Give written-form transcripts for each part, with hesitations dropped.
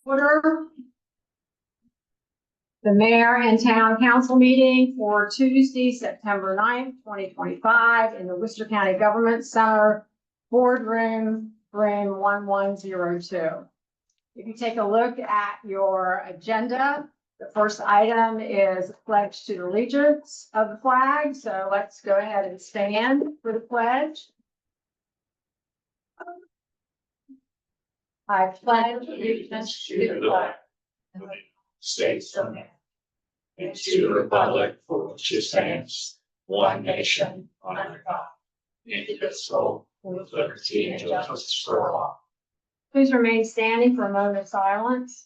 Order the mayor and town council meeting for Tuesday, September 9th, 2025 in the Worcester County Government Center, boardroom, room 1102. If you take a look at your agenda, the first item is pledge to the allegiance of the flag. So let's go ahead and stand for the pledge. I pledge allegiance to the flag of the United States of America and to the republic for which it stands, one nation, under God, indivisible, with liberty and justice for all. Please remain standing for a moment of silence.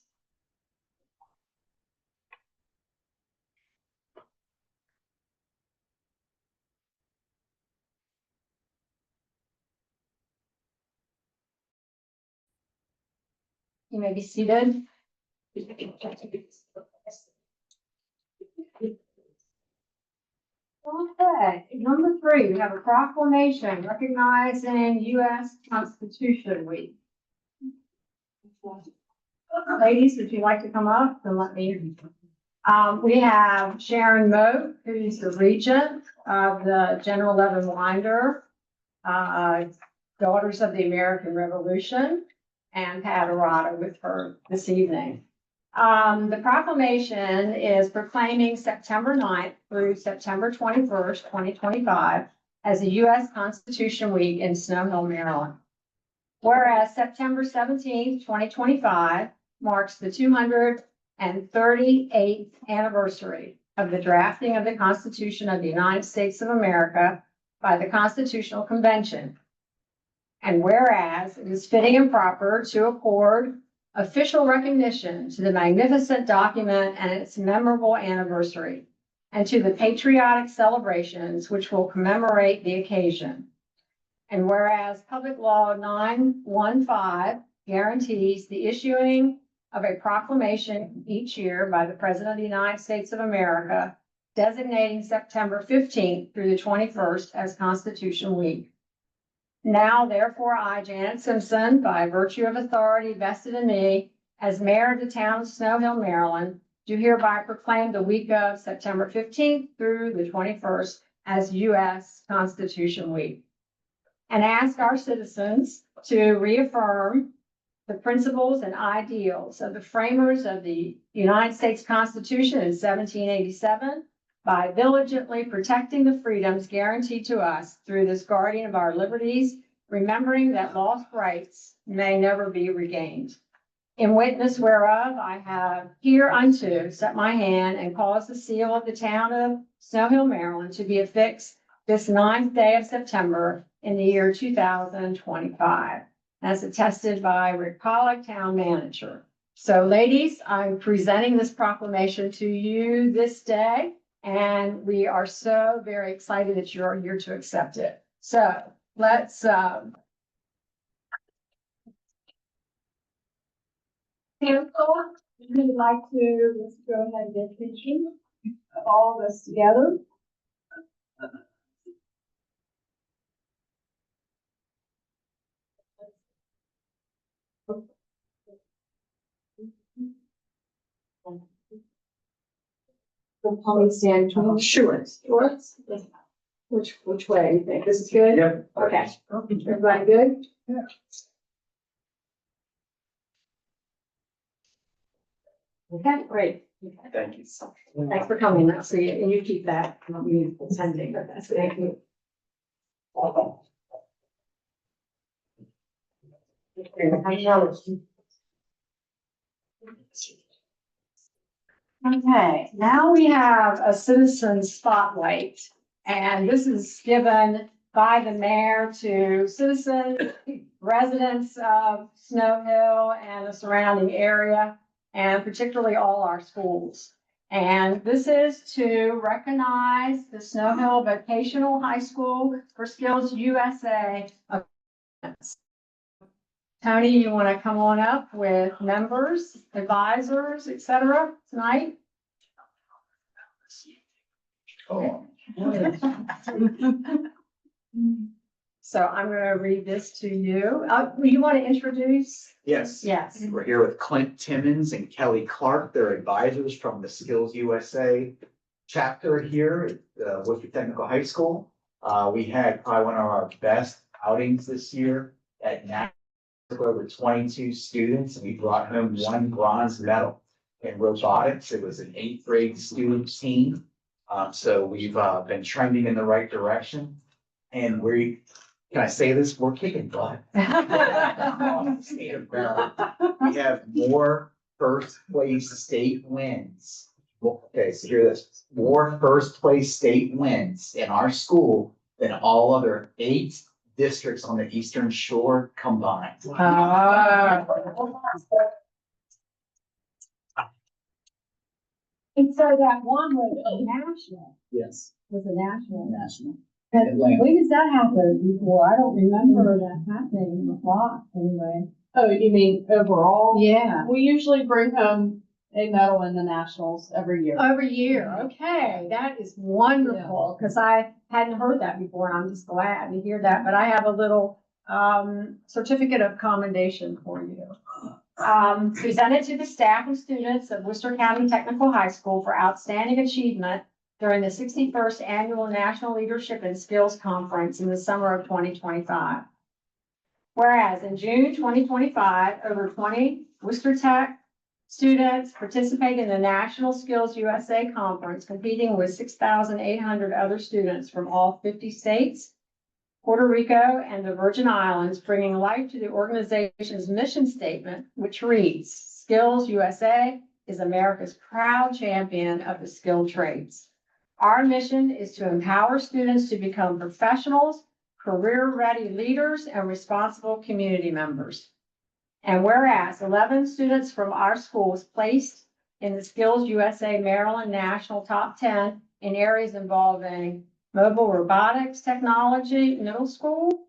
You may be seated. Okay, number 3, we have a proclamation recognizing U.S. Constitution Week. Ladies, would you like to come up and let me? We have Sharon Moak, who's the regent of the General Levin Winder, Daughters of the American Revolution, and Pat Arata with her this evening. The proclamation is proclaiming September 9th through September 21st, 2025 as a U.S. Constitution Week in Snow Hill, Maryland. Whereas September 17th, 2025 marks the 238th anniversary of the drafting of the Constitution of the United States of America by the Constitutional Convention. And whereas it is fitting and proper to accord official recognition to the magnificent document and its memorable anniversary, and to the patriotic celebrations which will commemorate the occasion. And whereas Public Law 915 guarantees the issuing of a proclamation each year by the President of the United States of America, designating September 15th through the 21st as Constitution Week. Now, therefore, I, Janet Simpson, by virtue of authority vested in me as mayor of the town of Snow Hill, Maryland, do hereby proclaim the week of September 15th through the 21st as U.S. Constitution Week, and ask our citizens to reaffirm the principles and ideals of the framers of the United States Constitution in 1787 by diligently protecting the freedoms guaranteed to us through this guardian of our liberties, remembering that lost rights may never be regained. In witness whereof, I have hereunto set my hand and caused the seal of the town of Snow Hill, Maryland to be affixed this 9th day of September in the year 2025, as attested by Rick Pollock, town manager. So ladies, I'm presenting this proclamation to you this day, and we are so very excited that you're here to accept it. So let's cancel. We'd like to let's go ahead and get a picture of all of us together. Probably stand between shorts. Which way do you think? This is good? Yep. Okay. Everybody good? Yeah. Okay, great. Thank you. Thanks for coming. I'll see you. And you keep that. I'll be attending. Thank you. Okay, now we have a citizen spotlight, and this is given by the mayor to citizens, residents of Snow Hill and the surrounding area, and particularly all our schools. And this is to recognize the Snow Hill Vocational High School for Skills USA. Tony, you want to come on up with members, advisors, etc. tonight? Oh. So I'm going to read this to you. You want to introduce? Yes. Yes. We're here with Clint Timmons and Kelly Clark. They're advisors from the Skills USA chapter here at Worcester Technical High School. We had probably one of our best outings this year at NAC. Over 22 students, and we brought home 1 bronze medal in robotics. It was an 8th grade student team. So we've been trending in the right direction. And can I say this? We're kicking butt. State of Maryland. We have more first place state wins. Okay, so hear this. More first place state wins in our school than all other 8 districts on the Eastern Shore combined. And so that one was a national, Yes. was a national. National. And Atlanta. when does that happen before? I don't remember that happening in the block anyway. Oh, you mean overall? Yeah. We usually bring home a medal in the nationals every year. Every year, okay, that is wonderful, because I hadn't heard that before, and I'm just glad to hear that, but I have a little certificate of commendation for you. Presented to the staff and students of Worcester County Technical High School for outstanding achievement during the 61st Annual National Leadership and Skills Conference in the summer of 2025. Whereas in June 2025, over 20 Worcester Tech students participated in the National Skills USA Conference, competing with 6,800 other students from all 50 states, Puerto Rico, and the Virgin Islands, bringing life to the organization's mission statement, which reads, Skills USA is America's proud champion of the skilled trades. Our mission is to empower students to become professionals, career-ready leaders, and responsible community members. And whereas 11 students from our schools placed in the Skills USA Maryland National Top 10 in areas involving mobile robotics technology, middle school,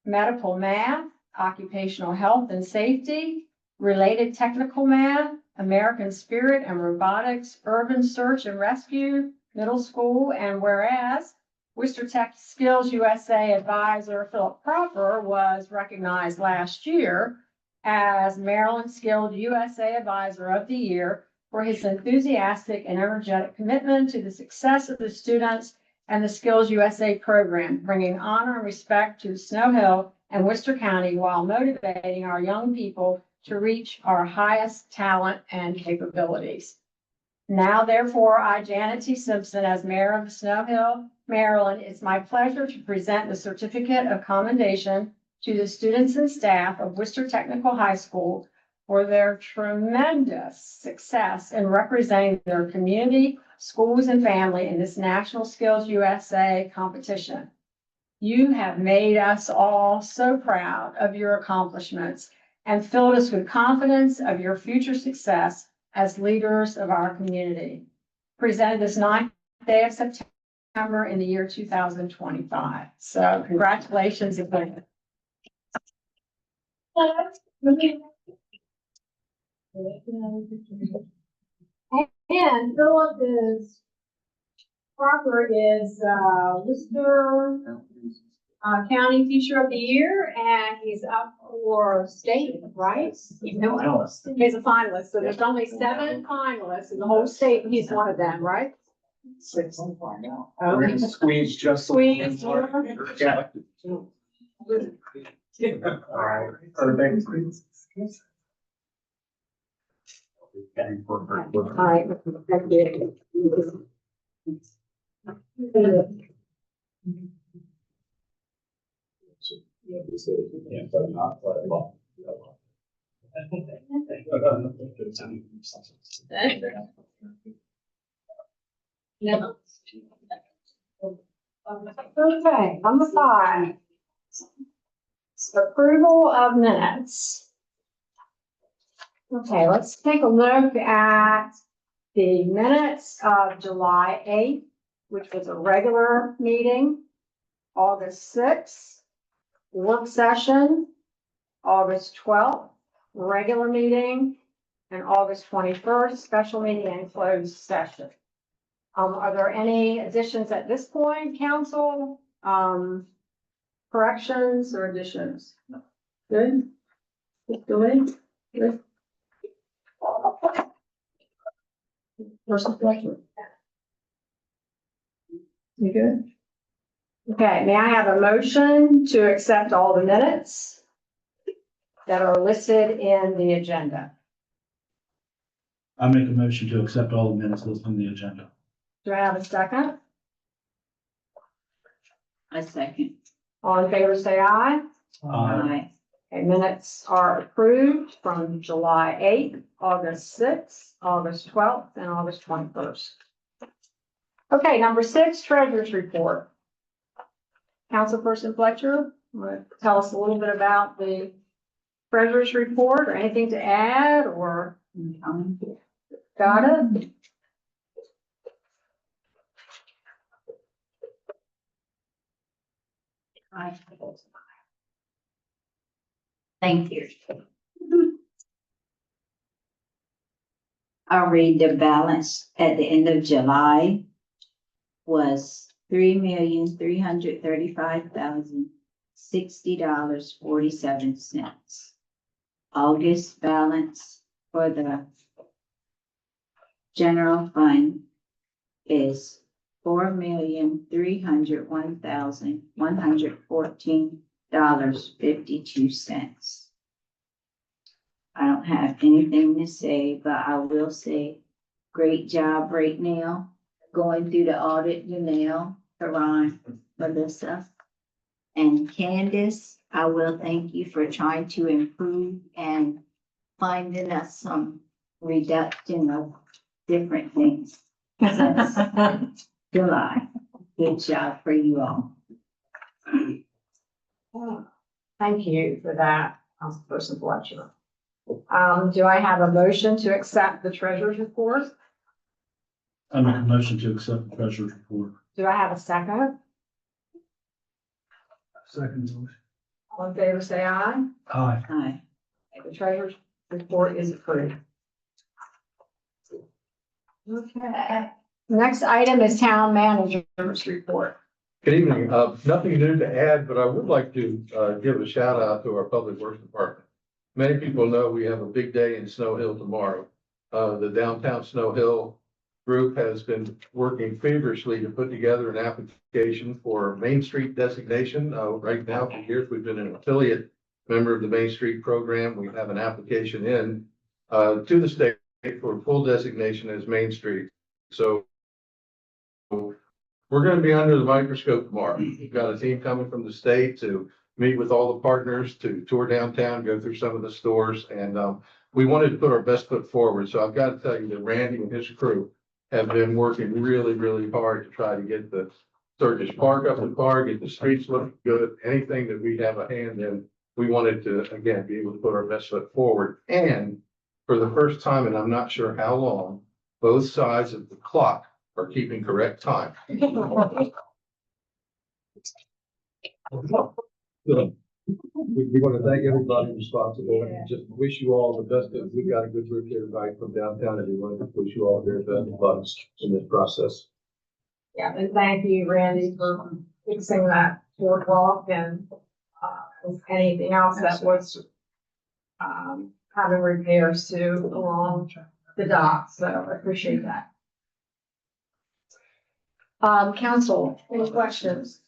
medical math, occupational health and safety, related technical math, American spirit and robotics, urban search and rescue, middle school, and whereas Worcester Tech Skills USA advisor Philip Proper was recognized last year as Maryland Skilled USA Advisor of the Year for his enthusiastic and energetic commitment to the success of the students and the Skills USA program, bringing honor and respect to Snow Hill and Worcester County while motivating our young people to reach our highest talent and capabilities. Now, therefore, I, Janet T. Simpson, as Mayor of Snow Hill, Maryland, it's my pleasure to present the certificate of commendation to the students and staff of Worcester Technical High School for their tremendous success in representing their community, schools, and family in this National Skills USA competition. You have made us all so proud of your accomplishments and filled us with confidence of your future success as leaders of our community. Presented this 9th day of September in the year 2025. So congratulations again. And Philip is, Proper is, Worcester County Teacher of the Year, and he's up for state, right? He's a finalist. He's a finalist, so there's only 7 finalists in the whole state, and he's one of them, right? 6 on find out. Okay. We're gonna squeeze just. Squeeze. Yeah. All right. Everything. All right. No. Okay, number 5. Approval of minutes. Okay, let's take a look at the minutes of July 8th, which was a regular meeting, August 6th, work session, August 12th, regular meeting, and August 21st, special meeting and closed session. Are there any additions at this point, council? corrections or additions? Good? Good? Good. Person question. You good? Okay, may I have a motion to accept all the minutes that are listed in the agenda? I make a motion to accept all the minutes listed on the agenda. Do I have a second? A second. All in favor, say aye. Aye. Okay, minutes are approved from July 8th, August 6th, August 12th, and August 21st. Okay, number 6, treasurer's report. Councilperson Fletcher, want to tell us a little bit about the treasurer's report or anything to add or got it? Aye. Thank you. I'll read the balance at the end of July was $3,335,060.47. August balance for the general fund is $4,301,114.52. I don't have anything to say, but I will say, great job right now, going through the audit, Janelle, Karan, Melissa, and Candace. I will thank you for trying to improve and finding us some reduction of different things since July. Good job for you all. Thank you for that, Councilperson Fletcher. Do I have a motion to accept the treasurer's report? I make a motion to accept the treasurer's report. Do I have a second? Second motion. All in favor, say aye. Aye. Aye. The treasurer's report is approved. Okay. Next item is town manager's report. Good evening. Nothing new to add, but I would like to give a shout out to our Public Works Department. Many people know we have a big day in Snow Hill tomorrow. The downtown Snow Hill group has been working feverishly to put together an application for Main Street designation. Right now, for years, we've been an affiliate member of the Main Street program. We have an application in to the state for full designation as Main Street. So we're going to be under the microscope tomorrow. We've got a team coming from the state to meet with all the partners, to tour downtown, go through some of the stores, and we wanted to put our best foot forward. So I've got to tell you that Randy and his crew have been working really, really hard to try to get the Sturgis Park up to par, get the streets looking good. Anything that we have a hand in, we wanted to, again, be able to put our best foot forward. And for the first time, and I'm not sure how long, both sides of the clock are keeping correct time. We want to thank everybody responsible and just wish you all the best. We've got a good group here tonight from downtown, and we want to wish you all very best of luck in this process. Yeah, and thank you, Randy, for fixing that boardwalk and anything else that was having repairs to along the dock. So I appreciate that. Council, any questions?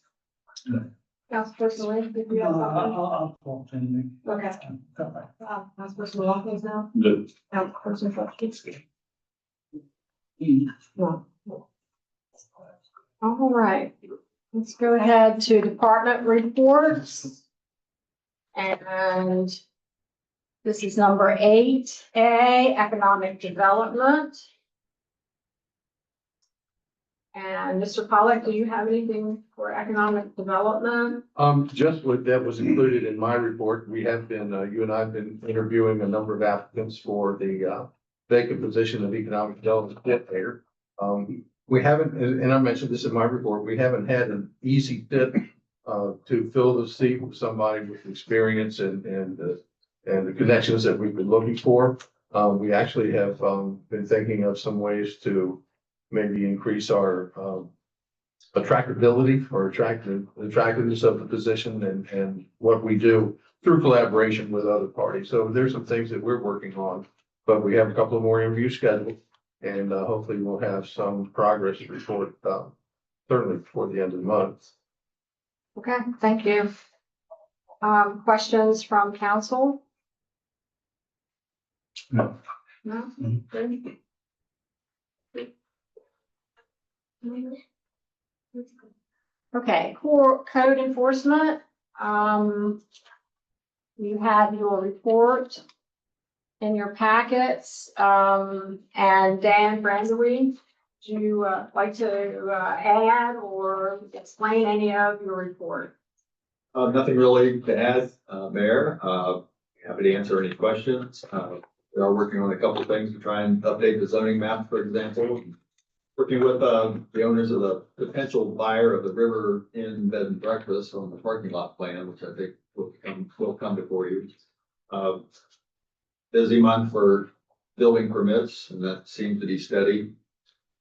No. Councilperson Lynch, did you have something? I'll talk to you. Okay. Councilperson Watkins now? Good. Councilperson Fletcher? No. All right, let's go ahead to department reports. And this is number 8A, economic development. And Mr. Pollack, do you have anything for economic development? Just what that was included in my report. We have been, you and I have been interviewing a number of applicants for the vacant position of economic development coordinator. We haven't, and I mentioned this in my report, we haven't had an easy fit to fill the seat with somebody with experience and the connections that we've been looking for. We actually have been thinking of some ways to maybe increase our attractability or attractiveness of the position and what we do through collaboration with other parties. So there's some things that we're working on, but we have a couple of more interviews scheduled. And hopefully we'll have some progress report, certainly before the end of the month. Okay, thank you. Questions from council? No. No? Mhm. Okay, core code enforcement. You have your report in your packets. And Dan Brandewee, do you like to add or explain any of your report? Nothing really to add, Mayor. Happy to answer any questions. We are working on a couple of things to try and update the zoning map, for example. Working with, the owners of the potential buyer of the River Inn Bed and Breakfast on the parking lot plan, which I think will come before you. Busy month for building permits, and that seems to be steady.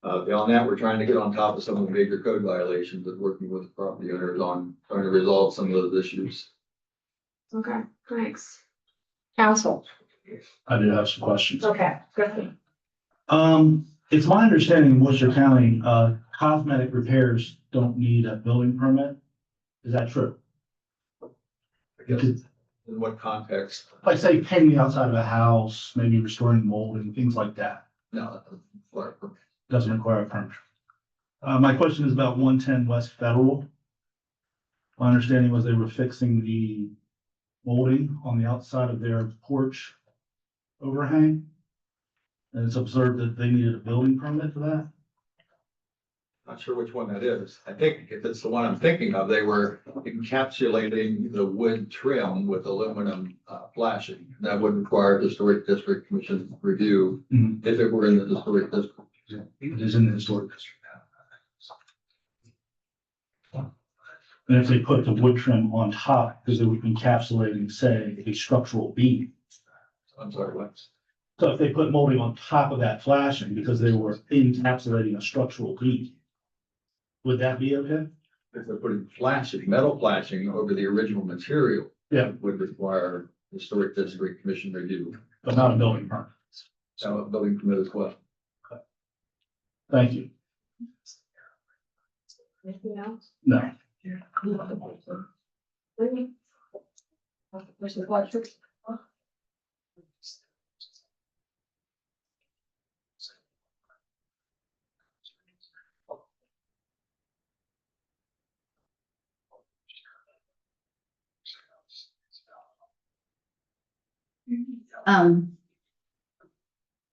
Beyond that, we're trying to get on top of some of the major code violations and working with the property owners on trying to resolve some of those issues. Okay, thanks. Council. I do have some questions. Okay, good. It's my understanding in Worcester County, cosmetic repairs don't need a building permit. Is that true? I guess, in what context? Like say painting the outside of a house, maybe restoring mold and things like that, No. doesn't require a permit. My question is about 110 West Federal. My understanding was they were fixing the molding on the outside of their porch overhang. And it's observed that they needed a building permit for that. Not sure which one that is. I think if it's the one I'm thinking of, they were encapsulating the wood trim with aluminum flashing. That would require the Historic District Commission review Mhm. if it were in the Historic District. It is in the historic district. And if they put the wood trim on top, because they were encapsulating, say, a structural beam. I'm sorry, what? So if they put molding on top of that flashing because they were encapsulating a structural beam, would that be okay? If they're putting flashing, metal flashing over the original material. Yeah. it would require Historic District Commission review. But not a building permit. So a building permit as well. Thank you. Anything else? No. Mr. Fletcher?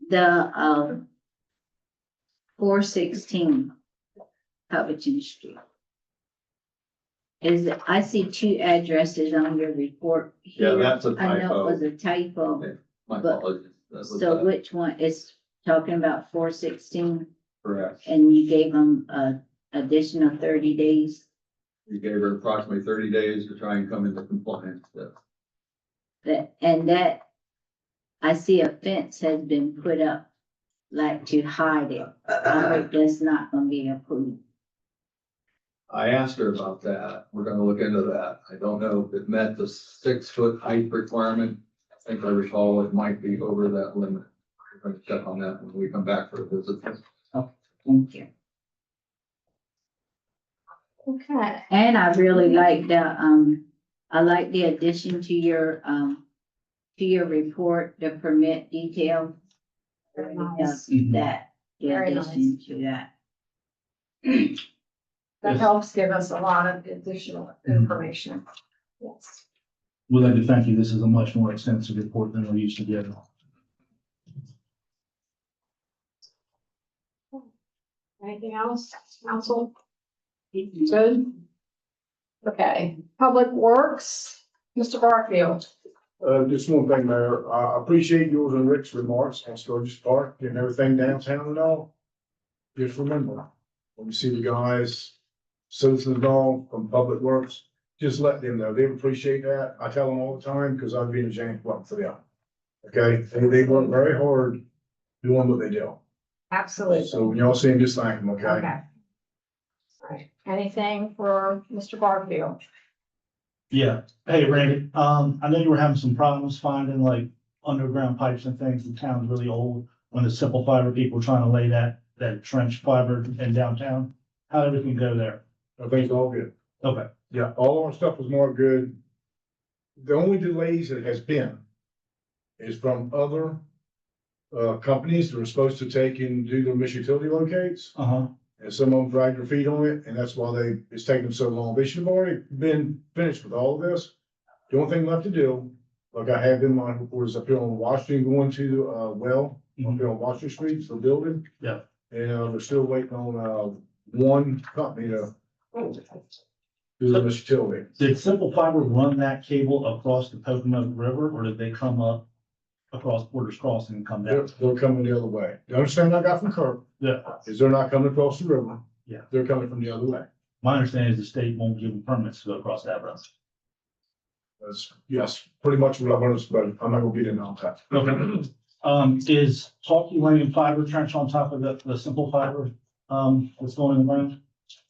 The 416 Covington Street. I see two addresses on your report Yeah, here. that's a I know it was typo. a typo. My But- apologies. That was, So which one is talking about 416 correct. and you gave them a additional 30 days? You gave her approximately 30 days to try and come into compliance. That I see a fence has been put up like to hide it. I hope that's not gonna be approved. I asked her about that. We're gonna look into that. I don't know if it met the 6-foot height requirement. I think I recall it might be over that limit. We're gonna check on that when we come back for a visit. Thank you. Okay. And I really like I like the addition to your report, the permit detail. Very nice. That, the Very addition to that. That helps give us a lot of additional information. Yes. We'd like to thank you. This is a much more extensive report than we used to get. Anything else, council? Good? Okay, Public Works, Mr. Barfield. Just one thing, Mayor. I appreciate yours and Rick's remarks on Sturgis Park, getting everything downtown and all. Just remember, when you see the guys, citizens involved from Public Works, just let them know. They appreciate that. I tell them all the time because I've been a James Blunt for them. Okay, they work very hard doing what they do. Absolutely. So when y'all see them, just thank them, okay? Okay. right. Anything for Mr. Barfield? Yeah, hey Randy, I know you were having some problems finding like underground pipes and things. The town's really old. When the Simple Fiber people were trying to lay that trench fiber in downtown, how'd everything go there? Everything's all good. Okay, Yeah, all our stuff was marked good. The only delays that has been is from other companies that were supposed to take and do their mission utility locates. uh-huh, And some of them dragged their feet on it, and that's why it's taking them so long. They should have already been finished with all of this. The only thing left to do, like I have in my report, is up here on Washington going to the well, up here on Washington Street, for the building. Yeah. And they're still waiting on one company to do the mission utility. did Simple Fiber run that cable across the Pocono River, or did they come up across Porter's Crossing and come down? They're coming the other way. The understanding I got from Kirk Yeah, is they're not coming across the river. Yeah. They're coming from the other way. my understanding is the state won't give them permits to go across that road. That's, yes, pretty much what I want to, but I'm not gonna get into all that. Okay. Is Talkie Lane fiber trench on top of the Simple Fiber, that's going in the ground?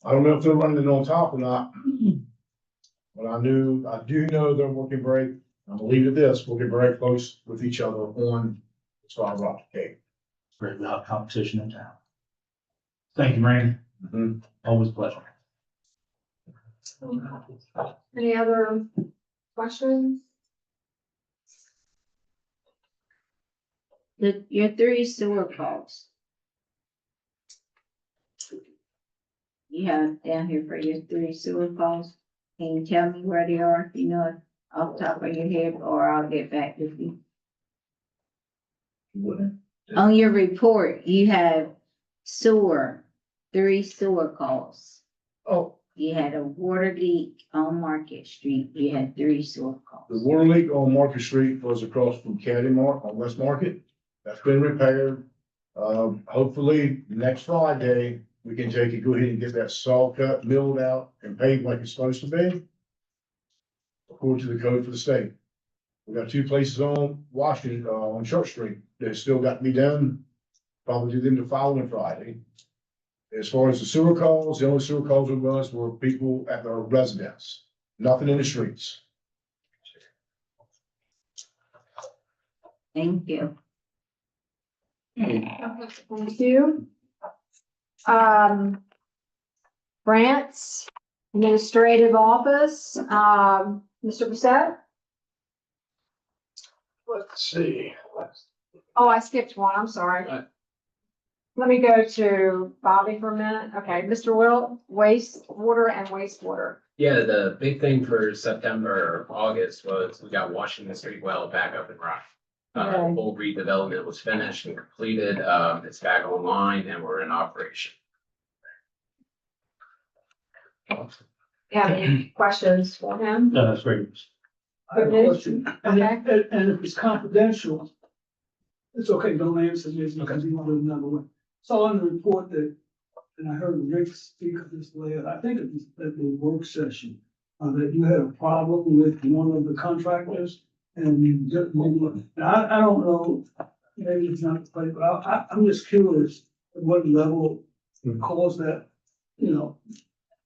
I don't know if they're running it on top or not. But I do know they're working very, I'm gonna leave it at this, working very close with each other on the fiber optic cable. Great, we have competition in town. Thank you, Randy. Mhm. Always a pleasure. Any other questions? Your 3 sewer calls. You have down here for your 3 sewer calls. Can you tell me where they are, if you know it off the top of your head, or I'll get back with you? On your report, you have 3 sewer calls. Oh, You had a water leak on Market Street. You had 3 sewer the calls. water leak on Market Street was across from Caddy Mark on West Market. That's been repaired. Hopefully next Friday, we can take it, go ahead and get that saw cut, milled out and paved like it's supposed to be. According to the code for the state. We got 2 places on Washington, on Church Street that still got to be done. Probably do them the following Friday. As far as the sewer calls, the only sewer calls it was were people at their residence, nothing in the streets. Thank you. Thank you. Grants, Administrative Office, Mr. Bissett? Let's see. Oh, I skipped one, I'm sorry. Let me go to Bobby for a minute. Okay, Mr. Will, wastewater and wastewater. Yeah, the big thing for September, or August was we got Washington Street well back up and running. Okay. Full redevelopment was finished and completed. It's back online and we're in operation. You have any questions for him? No, that's great. I have a question, and, Okay. and if it's confidential, it's okay, don't answer this because you want another one. So on the report that, and I heard Rick speak of this later, I think it was at the work session, that you had a problem with one of the contractors and you just, I don't know, maybe it's not the place, but I'm just curious at what level caused that, you know,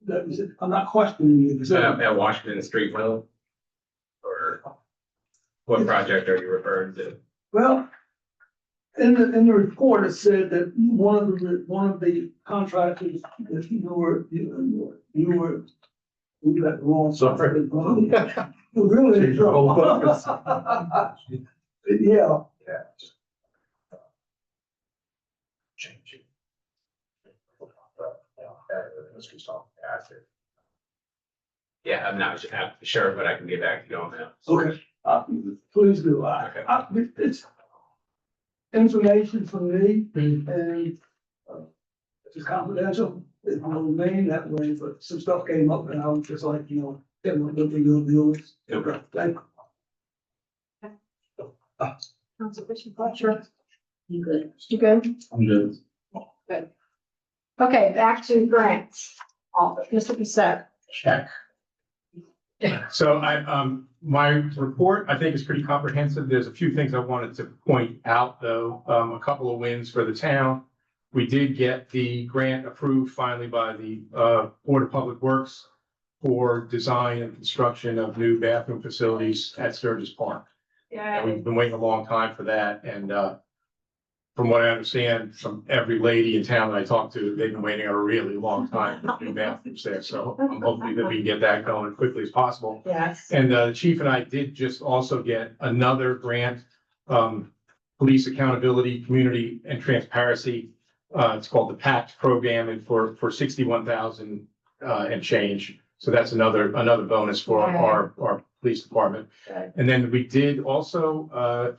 that was, I'm not questioning you. At Washington Street well? Or what project are you referring to? Well, in the report, it said that one of the contractors that you were you got the wrong. Sorry. Really? Change the whole focus. Yeah. Change it. Let's just talk after. Yeah, I'm not sure, but I can get back to you on that. Okay, please do. It's information from me and it's confidential. It will remain that way, but some stuff came up and I was just like, getting what we're gonna do. Okay. Thank you. Council Bishop Fletcher? You good? You good? I'm good. Good. Okay, back to grants. Mr. Bissett. Check. So my report, I think is pretty comprehensive. There's a few things I wanted to point out, though. A couple of wins for the town. We did get the grant approved finally by the Board of Public Works for design and construction of new bathroom facilities at Sturgis Park. And we've been waiting a long time for that, and from what I understand from every lady in town that I talked to, they've been waiting a really long time for new bathrooms there, so I'm hoping that we can get that going as quickly as possible. Yes. And the chief and I did just also get another grant, police accountability, community and transparency. It's called the PACT program, and for 61,000 and change. So that's another bonus for our police department. Good. And then we did also,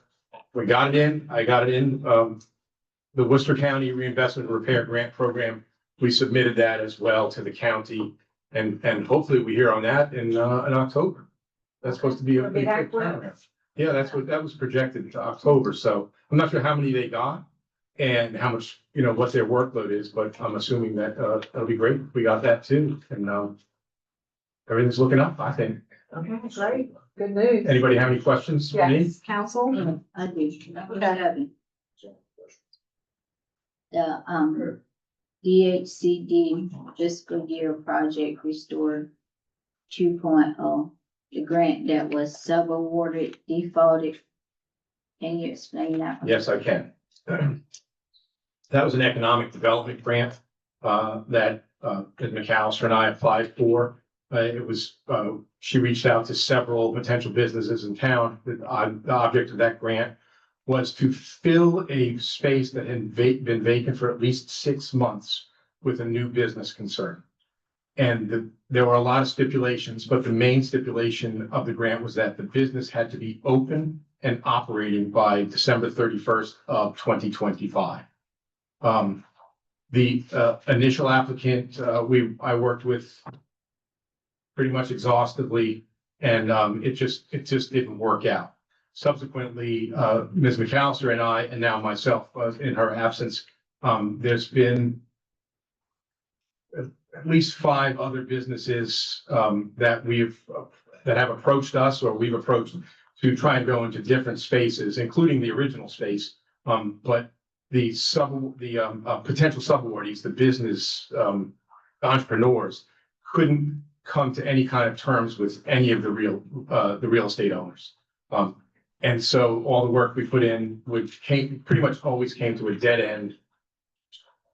I got it in, the Worcester County Reinvestment and Repair Grant Program. We submitted that as well to the county, and hopefully we hear on that in October. That's supposed to be a It'll be big that quick? turnaround. Yeah, that was projected to October, so I'm not sure how many they got and how much, what their workload is, but I'm assuming that, that'll be great. We got that too, and, everything's looking up, I think. Okay, great. Good news. Anybody have any questions for me? Yes, council? I do. Number 7. The, DHCD fiscal year project restored 2.0, the grant that was sub-awarded defaulted. Can you explain that? Yes, I can. That was an economic development grant that McAllister and I applied for. It was, she reached out to several potential businesses in town. The object of that grant was to fill a space that had been vacant for at least 6 months with a new business concern. And there were a lot of stipulations, but the main stipulation of the grant was that the business had to be open and operating by December 31st of 2025. The initial applicant, I worked with pretty much exhaustively, and it just didn't work out. Subsequently, Ms. McAllister and I, and now myself, in her absence, there's been at least 5 other businesses that have approached us, or we've approached to try and go into different spaces, including the original space. But the potential subawardees, the business entrepreneurs, couldn't come to any kind of terms with any of the real estate owners. And so all the work we put in, pretty much always came to a dead end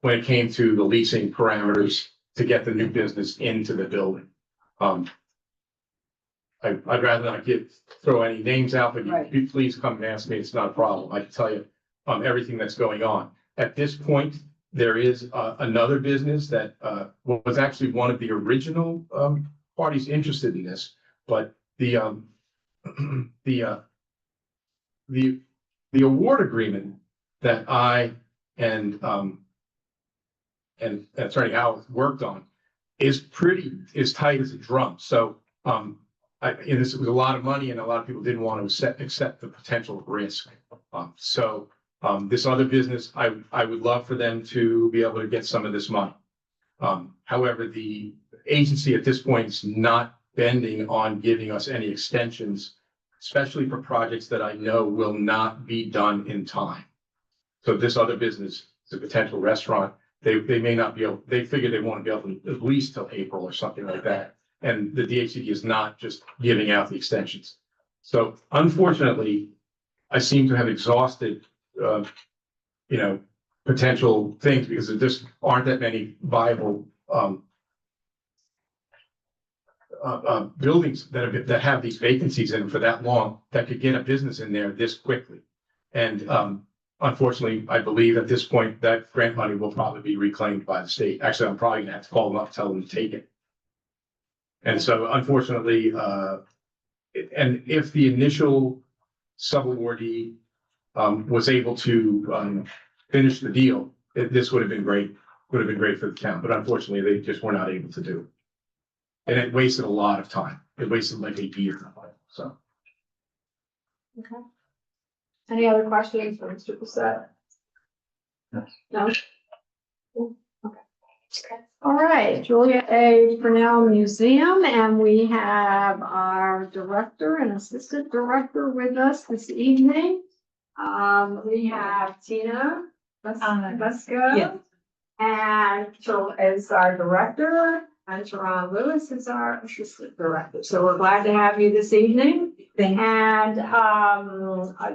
when it came to the leasing parameters to get the new business into the building. I'd rather not throw any names out, but Right. you please come and ask me. It's not a problem. I can tell you everything that's going on. At this point, there is another business that was actually one of the original parties interested in this, but the award agreement that I and Attorney Howard worked on is tight as a drum. So this was a lot of money, and a lot of people didn't want to accept the potential risk. This other business, I would love for them to be able to get some of this money. However, the agency at this point is not bending on giving us any extensions, especially for projects that I know will not be done in time. So this other business is a potential restaurant. They may not be able, they figure they won't be able to at least till April or something like that. And the DHCD is not just giving out the extensions. So unfortunately, I seem to have exhausted potential things, because there just aren't that many viable buildings that have these vacancies in them for that long, that could get a business in there this quickly. And unfortunately, I believe at this point that grant money will probably be reclaimed by the state. Actually, I'm probably gonna have to call them up and tell them to take it. And so unfortunately, and if the initial subawardee was able to finish the deal, this would have been great for the town, but unfortunately, they just were not able to do it. And it wasted a lot of time. It wasted like 8 years, so. Okay. Any other questions for Mr. Bissett? No? Okay. All right, Julia A. Purnell Museum, and we have our director and assistant director with us this evening. We have Tina Buska. Yes. And so is our director, and Sharon Lewis is our assistant director. So we're glad to have you this evening. And,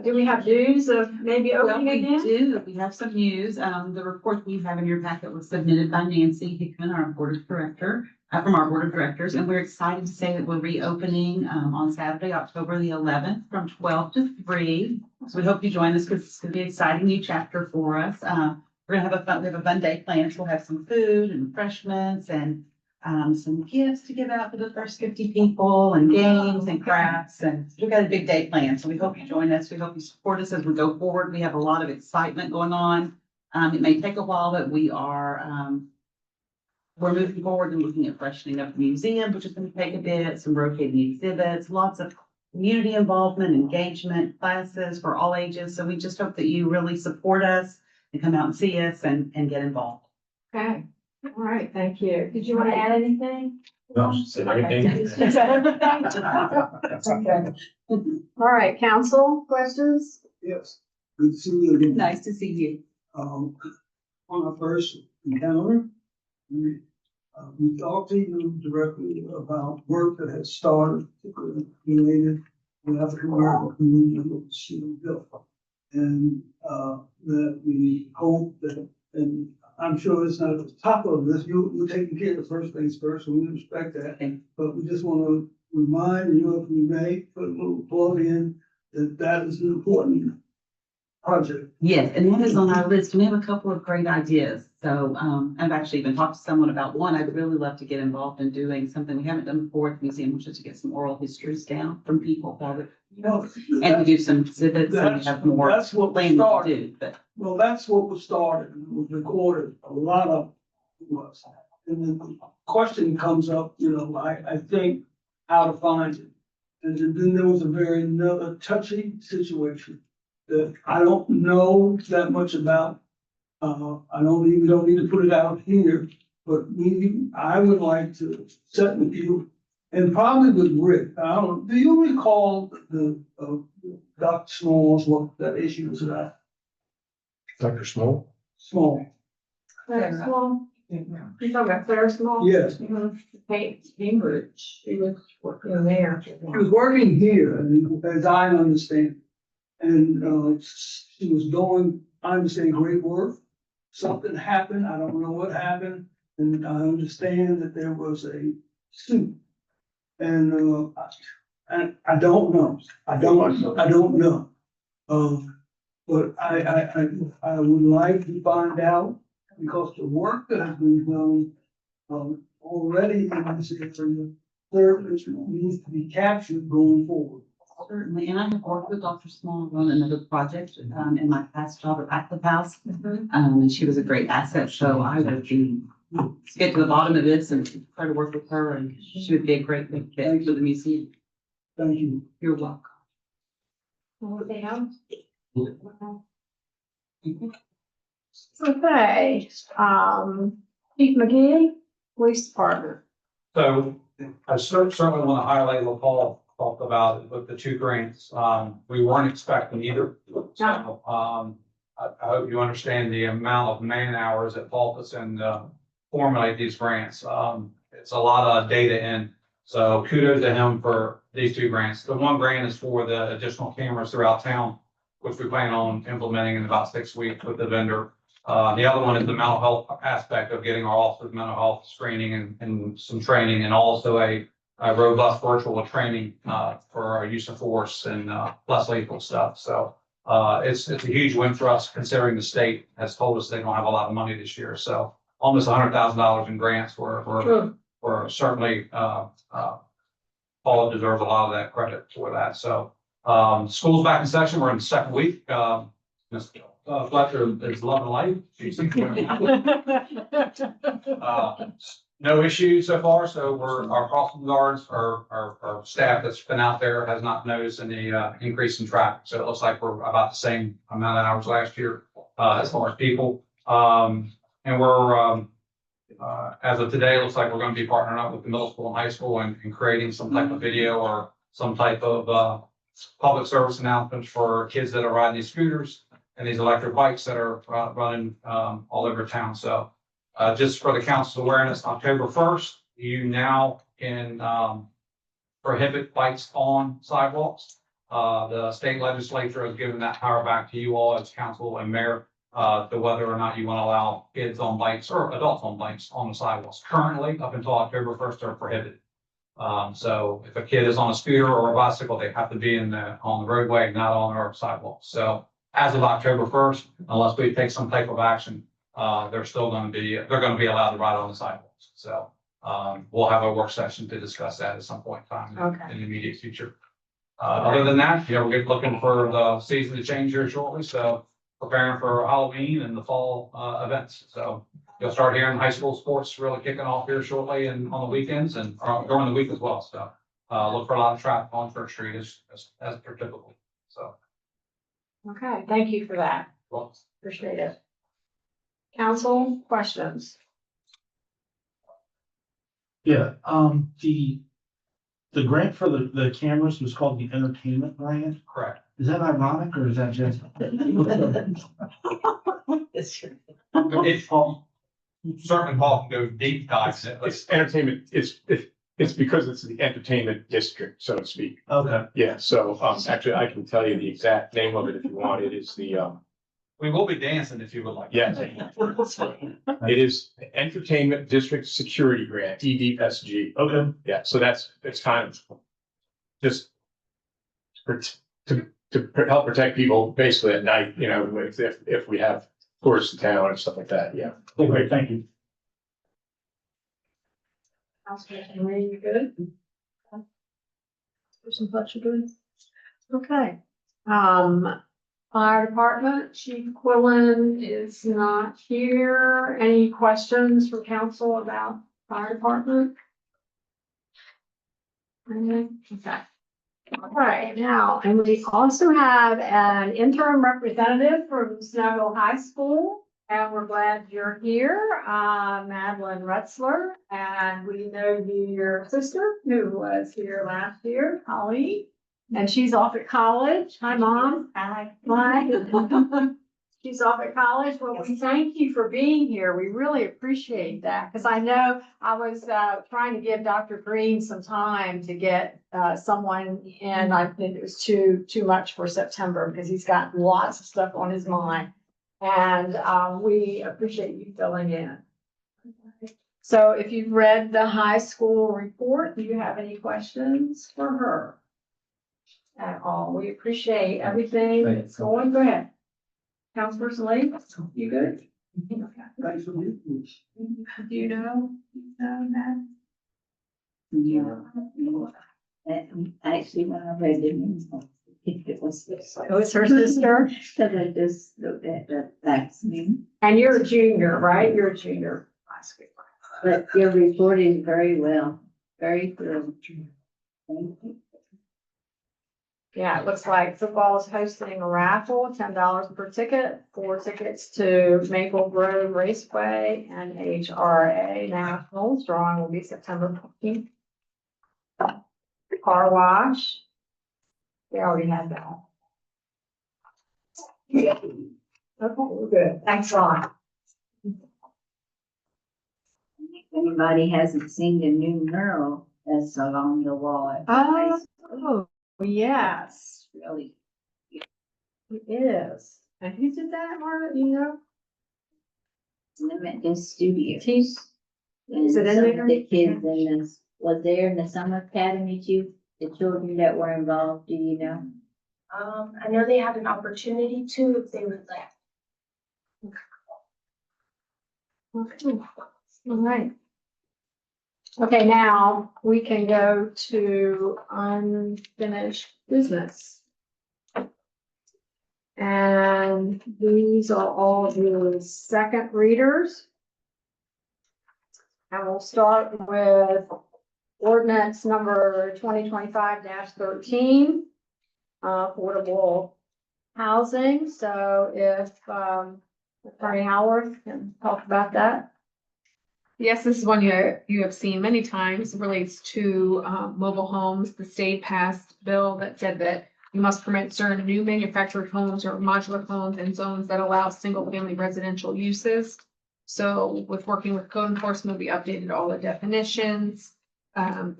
do we have news of maybe Well, opening we again? do. We have some news. The report you have in your packet was submitted by Nancy Hickman, our board of director, from our board of directors. And we're excited to say that we're reopening, on Saturday, October the 11th from 12 to 3. So we hope you join us because it's going to be an exciting new chapter for us. We're gonna we have a fun day planned. We'll have some food and refreshments and some gifts to give out for the first 50 people and games and crafts. And we've got a big day planned. So we hope you join us. We hope you support us as we go forward. We have a lot of excitement going on. It may take a while, but we are, we're moving forward and looking at freshening up the museum, which is going to take a bit, some rotating exhibits, lots of community involvement, engagement, classes for all ages. So we just hope that you really support us and come out and see us and get involved. Okay, all right, thank you. Did you want to add anything? No, said everything. Is that everything? Okay. All right, council, questions? Yes, good to see you again. Nice to see you. On our first encounter, we talked to you directly about work that has started, particularly related to African American community with the student bill. And that we hope that, and I'm sure it's not at the top of this, you're taking care of the first things first, and we respect that. But we just want to remind you, if we may, put a little plug in, that is an important project. Yes, and that is on our list. We have a couple of great ideas. So I've actually even talked to someone about one. I'd really love to get involved in doing something we haven't done before at the museum, which is to get some oral histories down from people while they're, and to do some exhibits and have more That's what we planning to started. do. But Well, that's what was started, and was recorded, a lot of it was. And then the question comes up, I think how to find it. And then there was another touchy situation that I don't know that much about. We don't need to put it out here, but I would like to set with you and probably with Rick. Do you recall the, Dr. Small's, what that issue was about? Dr. Small? Small. Claire Small? You talking about Claire Small? Yes. Cambridge, she was working there. She was working here, as I understand. And she was doing, I understand, great work. Something happened, I don't know what happened, and I understand that there was a suit. And I don't know, I don't know. But I would like to find out, because the work that has been done already in this area, service needs to be captured going forward. certainly, and I have worked with Dr. Small on another project in my past job at Active House. And she was a great asset. So I would get to the bottom of this and try to work with her, and she would be a great big fit for the museum. Thank you. You're welcome. Anything else? Okay, Chief McGee, Police Department. So I certainly want to highlight what Paul talked about with the two grants. We weren't expecting either. So, I hope you understand the amount of man hours that Paul puts in to formulate these grants. It's a lot of data in. So kudos to him for these two grants. The one grant is for the additional cameras throughout town, which we plan on implementing in about 6 weeks with the vendor. The other one is the mental health aspect of getting our officers mental health screening and some training, and also a robust virtual training for our use of force and less lethal stuff. So it's a huge win for us, considering the state has told us they don't have a lot of money this year. So almost $100,000 in grants. We're certainly Paul deserves a lot of that credit for that. So school's back in session. We're in the second week. Ms. Fletcher is loving life. She's no issues so far. So our crossing guards, our staff that's been out there has not noticed any increase in traffic. So it looks like we're about the same amount of hours last year as far as people. And we're as of today, it looks like we're going to be partnering up with the middle school and high school and creating some type of video or some type of public service announcements for kids that are riding these scooters and these electric bikes that are running all over town. So Just for the council's awareness, October first, you now can, prohibit bikes on sidewalks. The state legislature has given that power back to you all as council and mayor, to whether or not you want to allow kids on bikes or adults on bikes on the sidewalks. Currently, up until October first, they're prohibited. So if a kid is on a scooter or a bicycle, they have to be on the roadway, not on our sidewalks. So as of October first, unless we take some type of action, they're going to be allowed to ride on the sidewalks. So, we'll have a work session to discuss that at some point in time Okay. in the immediate future. Other than that, we're looking for the season to change here shortly, so preparing for Halloween and the fall, events. So you'll start hearing high school sports really kicking off here shortly and on the weekends and during the week as well. So, look for a lot of traffic on First Street as per typical. So, Okay, thank you for that. well, Appreciate it. Council, questions? Yeah, the grant for the cameras was called the entertainment grant. correct. Is that ironic or is that just? It's certainly Paul can go deep dive in it, but It's entertainment, it's because it's the entertainment district, so to speak. Okay. Yeah, so, actually, I can tell you the exact name of it if you want. It is we will be dancing if you would like. yeah. It is Entertainment District Security Grant, EDSG. Okay. Yeah, so it's kind of just to help protect people basically at night, if we have tourists in town and stuff like that, yeah. Okay, thank you. Councilman Ray, you good? Person Fletcher good? Okay. Fire Department, Chief Quillen is not here. Any questions for council about Fire Department? Okay. All right, now, and we also have an interim representative from Snowville High School. And we're glad you're here, Madeline Retzler, and we know your sister who was here last year, Holly. And she's off at college. Hi, Mom. Hi. Hi. She's off at college. Well, we thank you for being here. We really appreciate that. Because I know I was trying to give Dr. Green some time to get someone in. I think it was too much for September because he's got lots of stuff on his mind. And we appreciate you filling in. So if you've read the high school report, do you have any questions for her at all? We appreciate everything that's going. Go ahead. Councilperson Lee, you good? Thanks for the Do you know that? Yeah. Actually, when I read it was. Oh, it's her sister? So I just looked at the facts, And you're a junior, right? You're a junior. but you're reporting very well, very good. Thank you. Yeah, it looks like football is hosting a raffle, $10 per ticket, 4 tickets to Maple Grove Raceway and HRA Nationals. Drawing will be September 14th. Car wash. We already had that. Okay, we're good. Thanks a lot. If anybody hasn't seen the new mural that's along the wall. Oh, yes, Really, it is. And who did that, Margaret? You know? Limited Studios. Is And it in some there? of the kids in this, was there in the summer academy too, the children that were involved, do you know? I know they had an opportunity to if they would like. Okay. All right. Okay, now we can go to unfinished business. And these are all the second readers. And we'll start with ordinance number 2025-13, affordable housing. So if Attorney Howard can talk about that. Yes, this is one you have seen many times. It relates to mobile homes. The state passed a bill that said that you must permit certain new manufactured homes or modular homes in zones that allow single family residential uses. So with working with code enforcement, we updated all the definitions.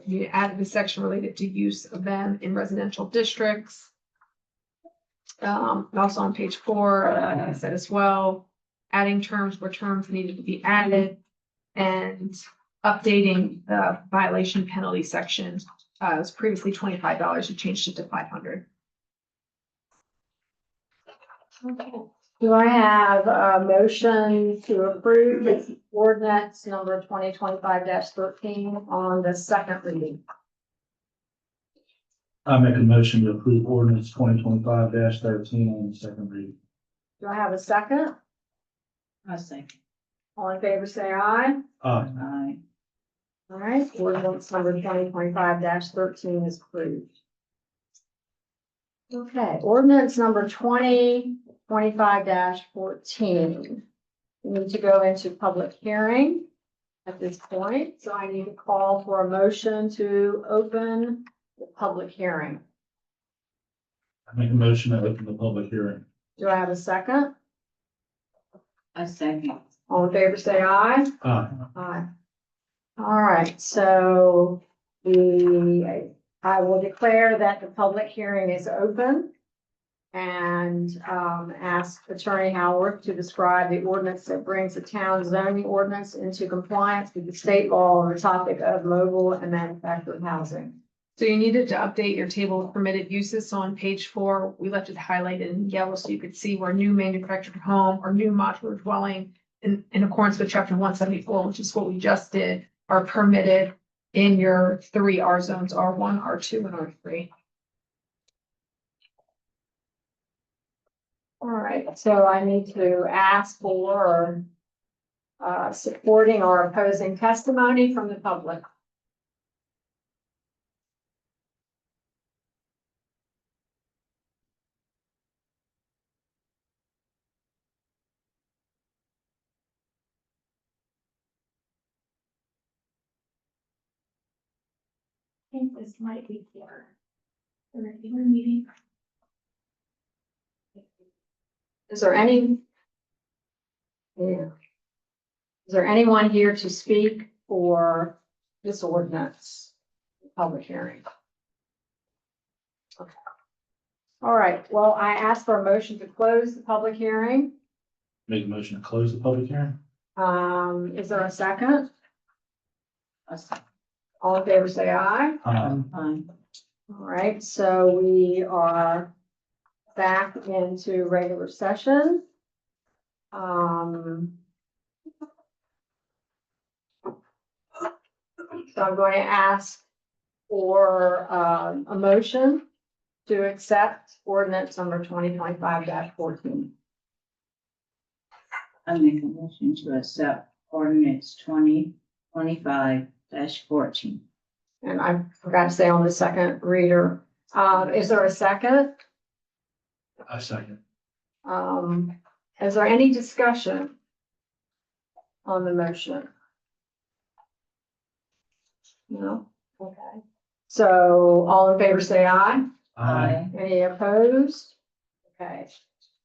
We added the section related to use of them in residential districts. Also on page 4, I said as well, adding terms where terms needed to be added and updating the violation penalty section. It was previously $25, we changed it to $500. Okay. Do I have a motion to approve this ordinance number 2025-13 on the second reading? I make a motion to approve ordinance 2025-13 on the second reading. Do I have a second? I say. All in favor, say aye. Aye. Aye. All right, ordinance number 2025-13 is approved. Okay, ordinance number 2025-14. We need to go into public hearing at this point, so I need to call for a motion to open the public hearing. I make a motion to open the public hearing. Do I have a second? I second. All in favor, say aye. Aye. Aye. All right, so I will declare that the public hearing is open and ask Attorney Howard to describe the ordinance that brings the town zoning ordinance into compliance with the state law on the topic of mobile and manufactured housing. So you needed to update your table of permitted uses. So on page 4, we left it highlighted in yellow so you could see where new manufactured home or new modular dwelling in accordance with chapter 174, which is what we just did, are permitted in your 3 R zones, R1, R2, and R3. All right, so I need to ask for supporting or opposing testimony from the public. I think this might be for the regular meeting. Is there any? Yeah. Is there anyone here to speak for this ordinance? Public hearing. Okay. All right, well, I asked for a motion to close the public hearing. Make a motion to close the public hearing. Is there a second? I second. All in favor, say aye. Aye. Aye. All right, so we are back into regular session. So I'm going to ask for a motion to accept ordinance number 2025-14. I make a motion to accept ordinance 2025-14. And I forgot to say on the second reader, is there a second? I second. Is there any discussion on the motion? No? Okay. So all in favor, say aye. Aye. Any opposed? Okay.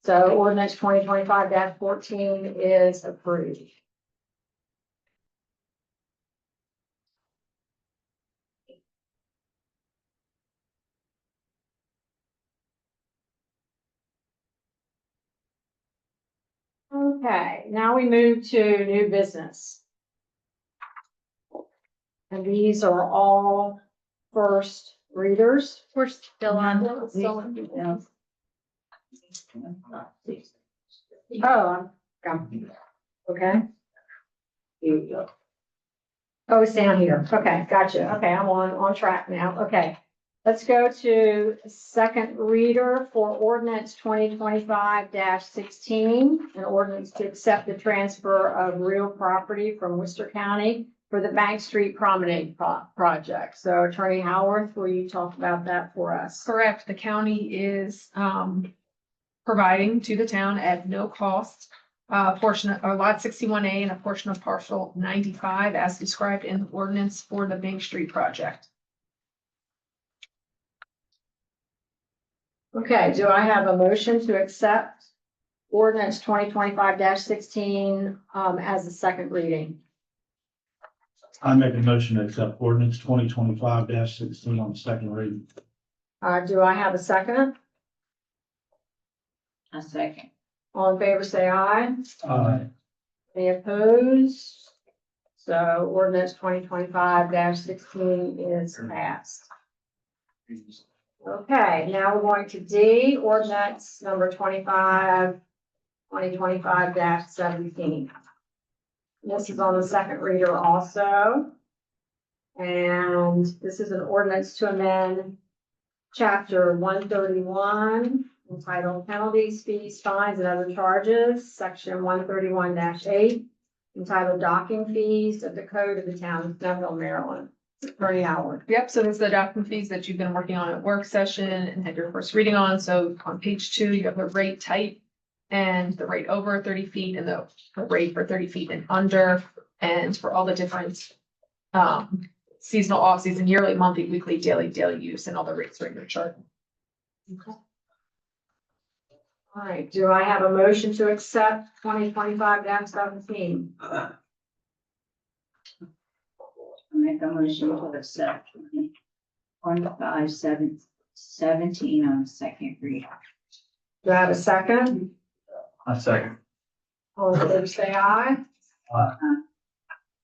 So ordinance 2025-14 is approved. Okay, now we move to new business. And these are all first readers. We're still on. Oh, okay. Here you go. Oh, it's down here. Okay, gotcha. Okay, I'm on track now. Okay. Let's go to second reader for ordinance 2025-16, an ordinance to accept the transfer of real property from Worcester County for the Bank Street Promenade project. So Attorney Howard, will you talk about that for us? Correct. The county is providing to the town at no cost a portion of lot 61A and a portion of parcel 95 as described in the ordinance for the Bank Street project. Okay, do I have a motion to accept ordinance 2025-16, as a second reading. I make a motion to accept ordinance 2025-16 on the second reading. Do I have a second? A second. All in favor, say aye. Aye. Any opposed? So ordinance 2025-16 is passed. Okay, now we're going to D, ordinance number 2025-17. This is on the second reader also. And this is an ordinance to amend chapter 131, entitled Penalties, Fees, Fines, and Other Charges, section 131-8, entitled Docking Fees of the Code of the Town of Snowville, Maryland. Attorney Howard. Yep, so this is the document fees that you've been working on at work session and had your first reading on. So on page 2, you have the rate type and the rate over 30 feet and the rate for 30 feet and under, and for all the different seasonal, off-season, yearly, monthly, weekly, daily use, and all the rates are in your chart. Okay. All right, do I have a motion to accept 2025-17? Make a motion to accept 25-17 on the second reading. Do I have a second? I second. All in favor, say aye. Aye.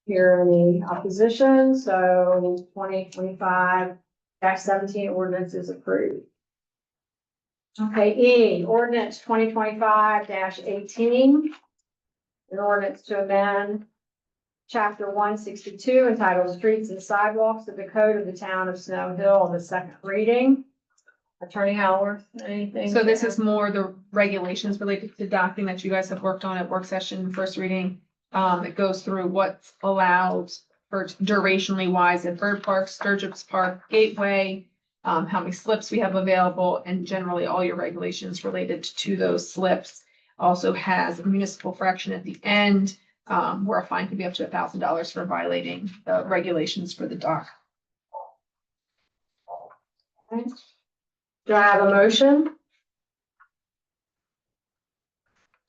Hear any opposition? So 2025-17 ordinance is approved. Okay, E, ordinance 2025-18. An ordinance to amend chapter 162 entitled Streets and Sidewalks of the Code of the Town of Snow Hill on the second reading. Attorney Howard, anything? So this is more the regulations related to docking that you guys have worked on at work session, first reading. It goes through what's allowed for durationally wise at Bird Park, Sturgis Park, Gateway, how many slips we have available, and generally all your regulations related to those slips. Also has a municipal fraction at the end, where a fine can be up to $1,000 for violating the regulations for the dock. Okay. Do I have a motion?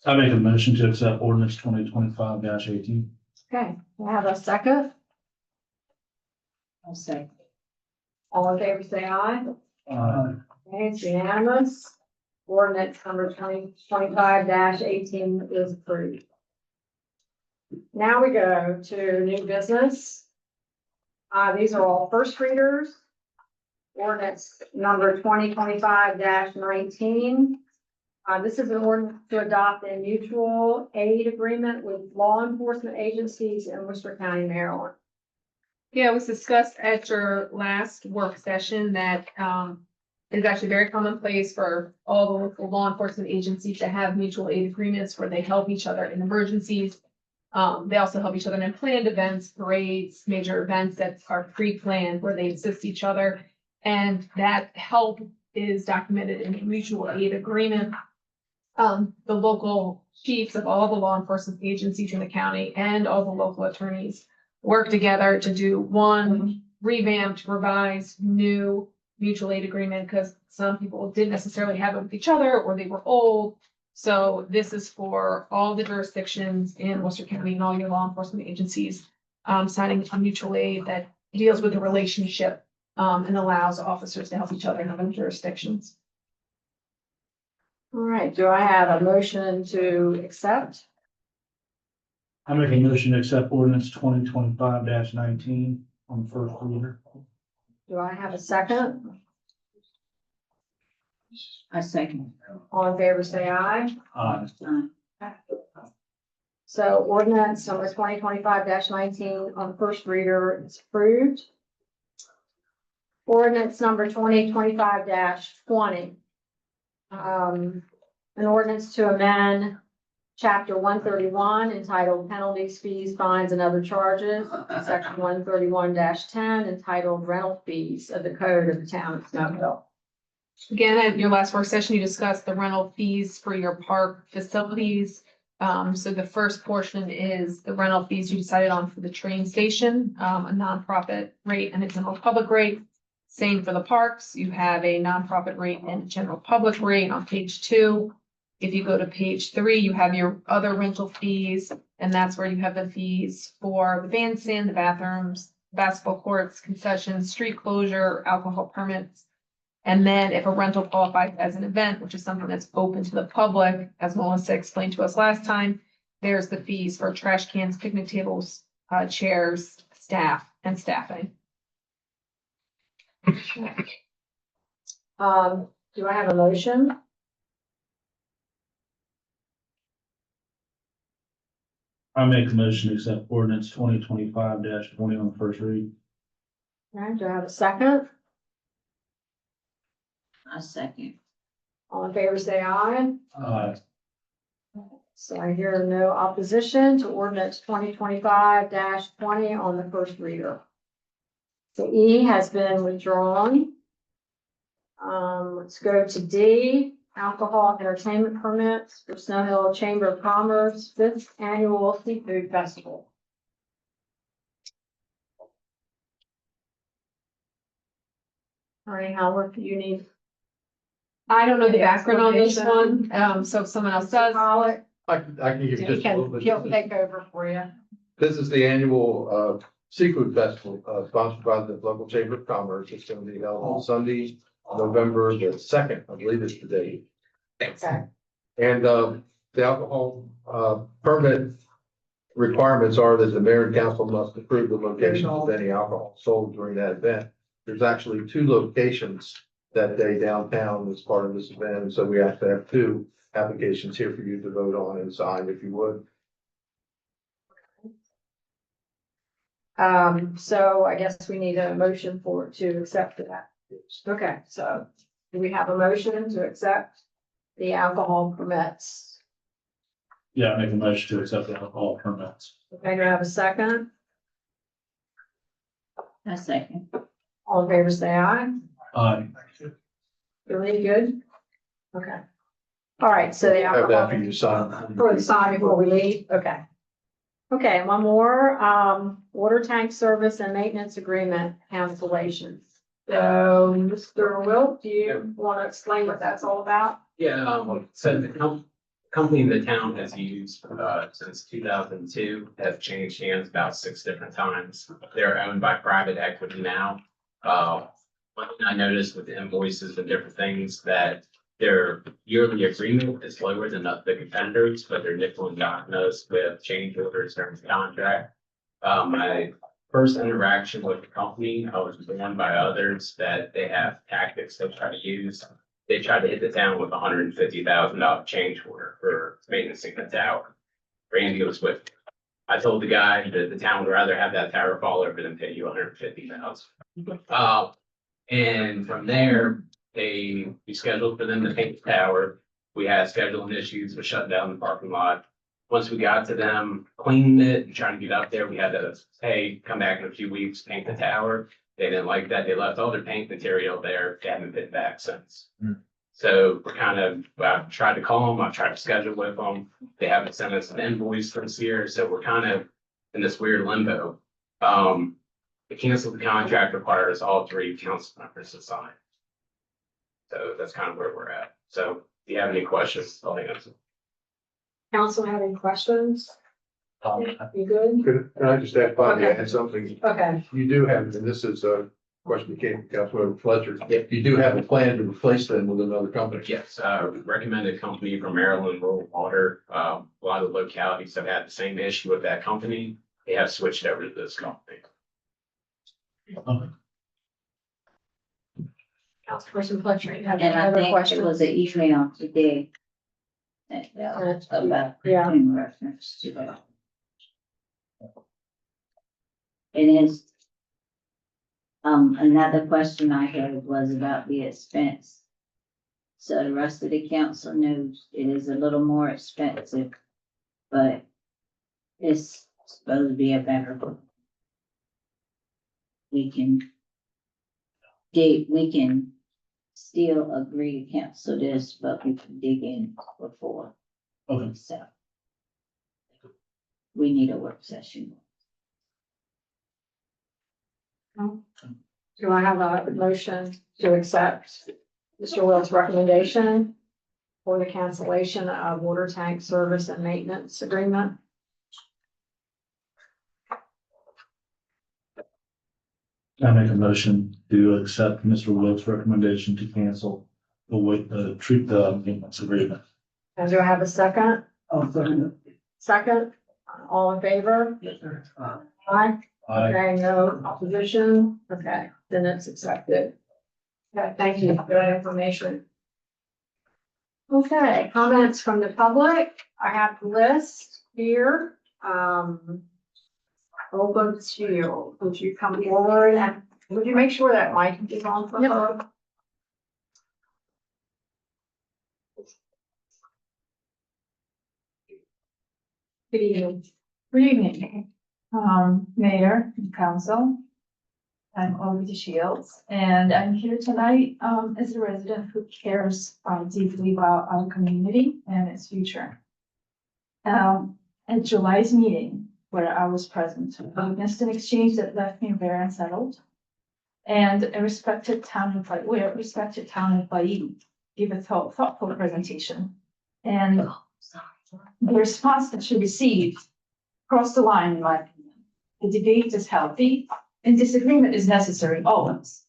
I make a motion to accept ordinance 2025-18. Okay, do I have a second? I'll second. All in favor, say aye. Aye. Okay, it's unanimous. Ordinance number 2025-18 is approved. Now we go to new business. These are all first readers. Ordinance number 2025-19. This is an ordinance to adopt a mutual aid agreement with law enforcement agencies in Worcester County, Maryland. Yeah, it was discussed at your last work session that it is actually very commonplace for all the local law enforcement agencies to have mutual aid agreements where they help each other in emergencies. They also help each other in planned events, parades, major events that are pre-planned where they assist each other. And that help is documented in a mutual aid agreement. The local chiefs of all the law enforcement agencies in the county and all the local attorneys work together to do one revamped, revised, new mutual aid agreement, because some people didn't necessarily have it with each other or they were old. So this is for all the jurisdictions in Worcester County and all your law enforcement agencies signing a mutual aid that deals with the relationship and allows officers to help each other in other jurisdictions. All right, do I have a motion to accept? I make a motion to accept ordinance 2025-19 on the first reader. Do I have a second? I second. All in favor, say aye. Aye. So ordinance number 2025-19 on first reader is approved. Ordinance number 2025-20. An ordinance to amend chapter 131 entitled Penalties, Fees, Fines, and Other Charges, section 131-10 entitled Rental Fees of the Code of the Town of Snowville. Again, at your last work session, you discussed the rental fees for your park facilities. So the first portion is the rental fees you decided on for the train station, a nonprofit rate and a general public rate. Same for the parks. You have a nonprofit rate and a general public rate on page 2. If you go to page 3, you have your other rental fees, and that's where you have the fees for the bandstand, the bathrooms, basketball courts, concessions, street closure, alcohol permits. And then if a rental qualifies as an event, which is something that's open to the public, as Melissa explained to us last time, there's the fees for trash cans, picnic tables, chairs, staff, and staffing. Do I have a motion? I make a motion to accept ordinance 2025-20 on the first read. Okay, do I have a second? A second. All in favor, say aye. Aye. So I hear no opposition to ordinance 2025-20 on the first reader. So E has been withdrawn. Let's go to D, alcohol entertainment permits for Snow Hill Chamber of Commerce 5th Annual Seafood Festival. All right, Howard, you need. I don't know the Yeah, background on this explanation. one, so if someone else does. Call it. I can give you He just a little can, he'll bit. take over for you. This is the annual seafood festival sponsored by the local chamber of commerce. It's going to be held on Sunday, November the 2nd, I believe is the date. Okay. And the alcohol permit requirements are that the mayor and council must approve the location of any alcohol sold during that event. There's actually 2 locations that day downtown as part of this event, and so we have to have 2 applications here for you to vote on and sign if you would. So I guess we need a motion to accept that. Okay, so do we have a motion to accept the alcohol permits? Yeah, I make a motion to accept the alcohol permits. Okay, do I have a second? A second. All in favor, say aye. Aye. Really good? Okay. All right, so the Have that alcohol. for you to sign. For the sign before we leave, okay. Okay, one more, water tank service and maintenance agreement cancellations. So, Mr. Wilt, do you want to explain what that's all about? Yeah, so the company the town has used, since 2002 has changed hands about 6 different times. They're owned by private equity now. One thing I noticed with the invoices and different things that their yearly agreement is lower than the competitors, but they're nickel and diming us with change orders during the contract. My first interaction with the company, I was warned by others that they have tactics they try to use. They tried to hit the town with $150,000 change order for maintenance the tower. Randy was with me. I told the guy that the town would rather have that tower fall over than pay you $150,000. And from there, we scheduled for them to paint the tower. We had scheduling issues with shutting down the parking lot. Once we got to them cleaning it and trying to get up there, we had to, hey, come back in a few weeks, paint the tower. They didn't like that. They left all their paint material there. They haven't been back since. So we're I've tried to call them. I've tried to schedule with them. They haven't sent us an invoice for this year. So we're kind of in this weird limbo. The cancel the contract requires all 3 council members to sign. So that's kind of where we're at. So if you have any questions, I'll answer. Council have any questions? You good? Can I just add, Bonnie, Okay. add something? Okay, You do have, and this is a question that came from Councilmember Fletcher. You do have a plan to replace them with another company. Yes, recommended company from Maryland Rural Water. A lot of localities have had the same issue with that company. They have switched over to this company. Okay. Councilperson Fletcher, you have And any I other think questions? there was an email today. About Yeah. in reference to that. It is. Another question I had was about the expense. So the rest of the council knows it is a little more expensive, but it's supposed to be a better. We can still agree to cancel this, but we can dig in before. Okay. So. We need a work session. Do I have a motion to accept Mr. Will's recommendation? for the cancellation of water tank service and maintenance agreement. I make a motion to accept Mr. Wilkes' recommendation to cancel the maintenance agreement. And do I have a second? I'll second Second, all in favor? it. Aye. Aye. Okay, no opposition. Okay, then it's accepted. Okay, thank you for that information. Okay, comments from the public. I have the list here. Open Shield, would you come forward and would you make sure that mic is on for her? Good evening. Good evening, Mayor and Council. I'm Olivia Shields, and I'm here tonight, as a resident who cares, deeply about our community and its future. At July's meeting, where I was present, I witnessed an exchange that left me very unsettled. And a respected town employee gave a thoughtful presentation. And the response that she received crossed the line, in my opinion. The debate is healthy and disagreement is necessary always.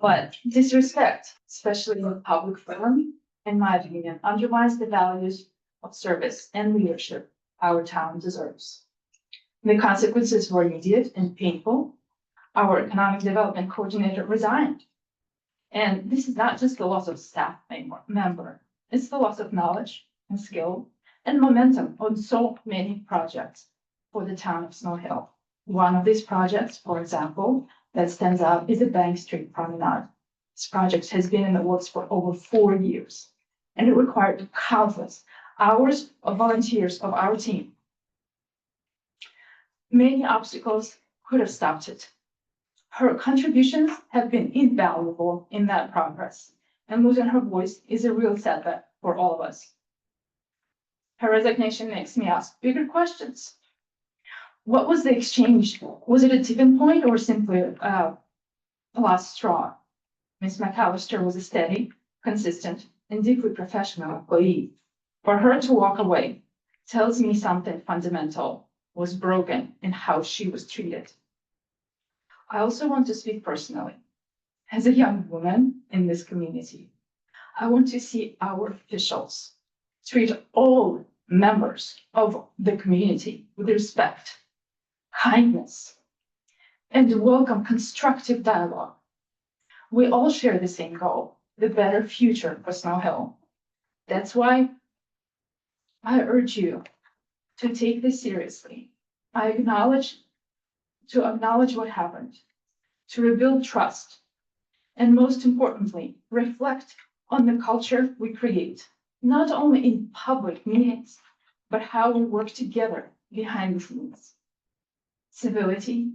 But disrespect, especially in a public forum, in my opinion, undermines the values of service and leadership our town deserves. The consequences were immediate and painful. Our economic development coordinator resigned. And this is not just the loss of staff member, it's the loss of knowledge and skill and momentum on so many projects for the town of Snow Hill. One of these projects, for example, that stands out is the Bank Street Promenade. This project has been in the works for over 4 years, and it required countless hours of volunteers of our team. Many obstacles could have stopped it. Her contributions have been invaluable in that progress, and losing her voice is a real setback for all of us. Her resignation makes me ask bigger questions. What was the exchange? Was it a tipping point or simply a last straw? Ms. McAllister was a steady, consistent, and deeply professional employee. For her to walk away tells me something fundamental was broken in how she was treated. I also want to speak personally. As a young woman in this community, I want to see our officials treat all members of the community with respect, kindness, and welcome constructive dialogue. We all share the same goal, the better future for Snow Hill. That's why I urge you to take this seriously. To acknowledge what happened, to rebuild trust, and most importantly, reflect on the culture we create, not only in public meetings, but how we work together behind the scenes. Civility,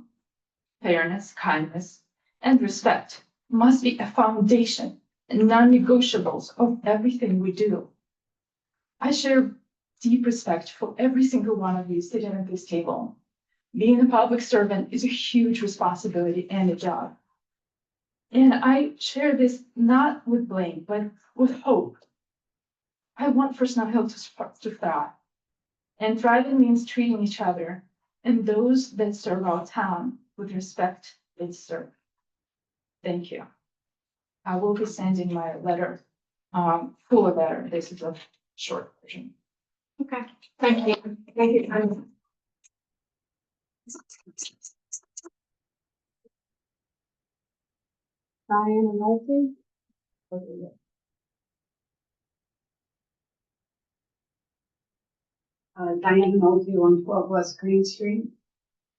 fairness, kindness, and respect must be a foundation and non-negotiables of everything we do. I share deep respect for every single one of you sitting at this table. Being a public servant is a huge responsibility and a job. And I share this not with blame, but with hope. I want for Snow Hill to thrive. And thriving means treating each other and those that serve our town with respect they deserve. Thank you. I will be sending my letter, fuller letter. This is a short version. Okay, thank you. Thank you. Diana Nolte. Diane Nolte, 112 West Green Street.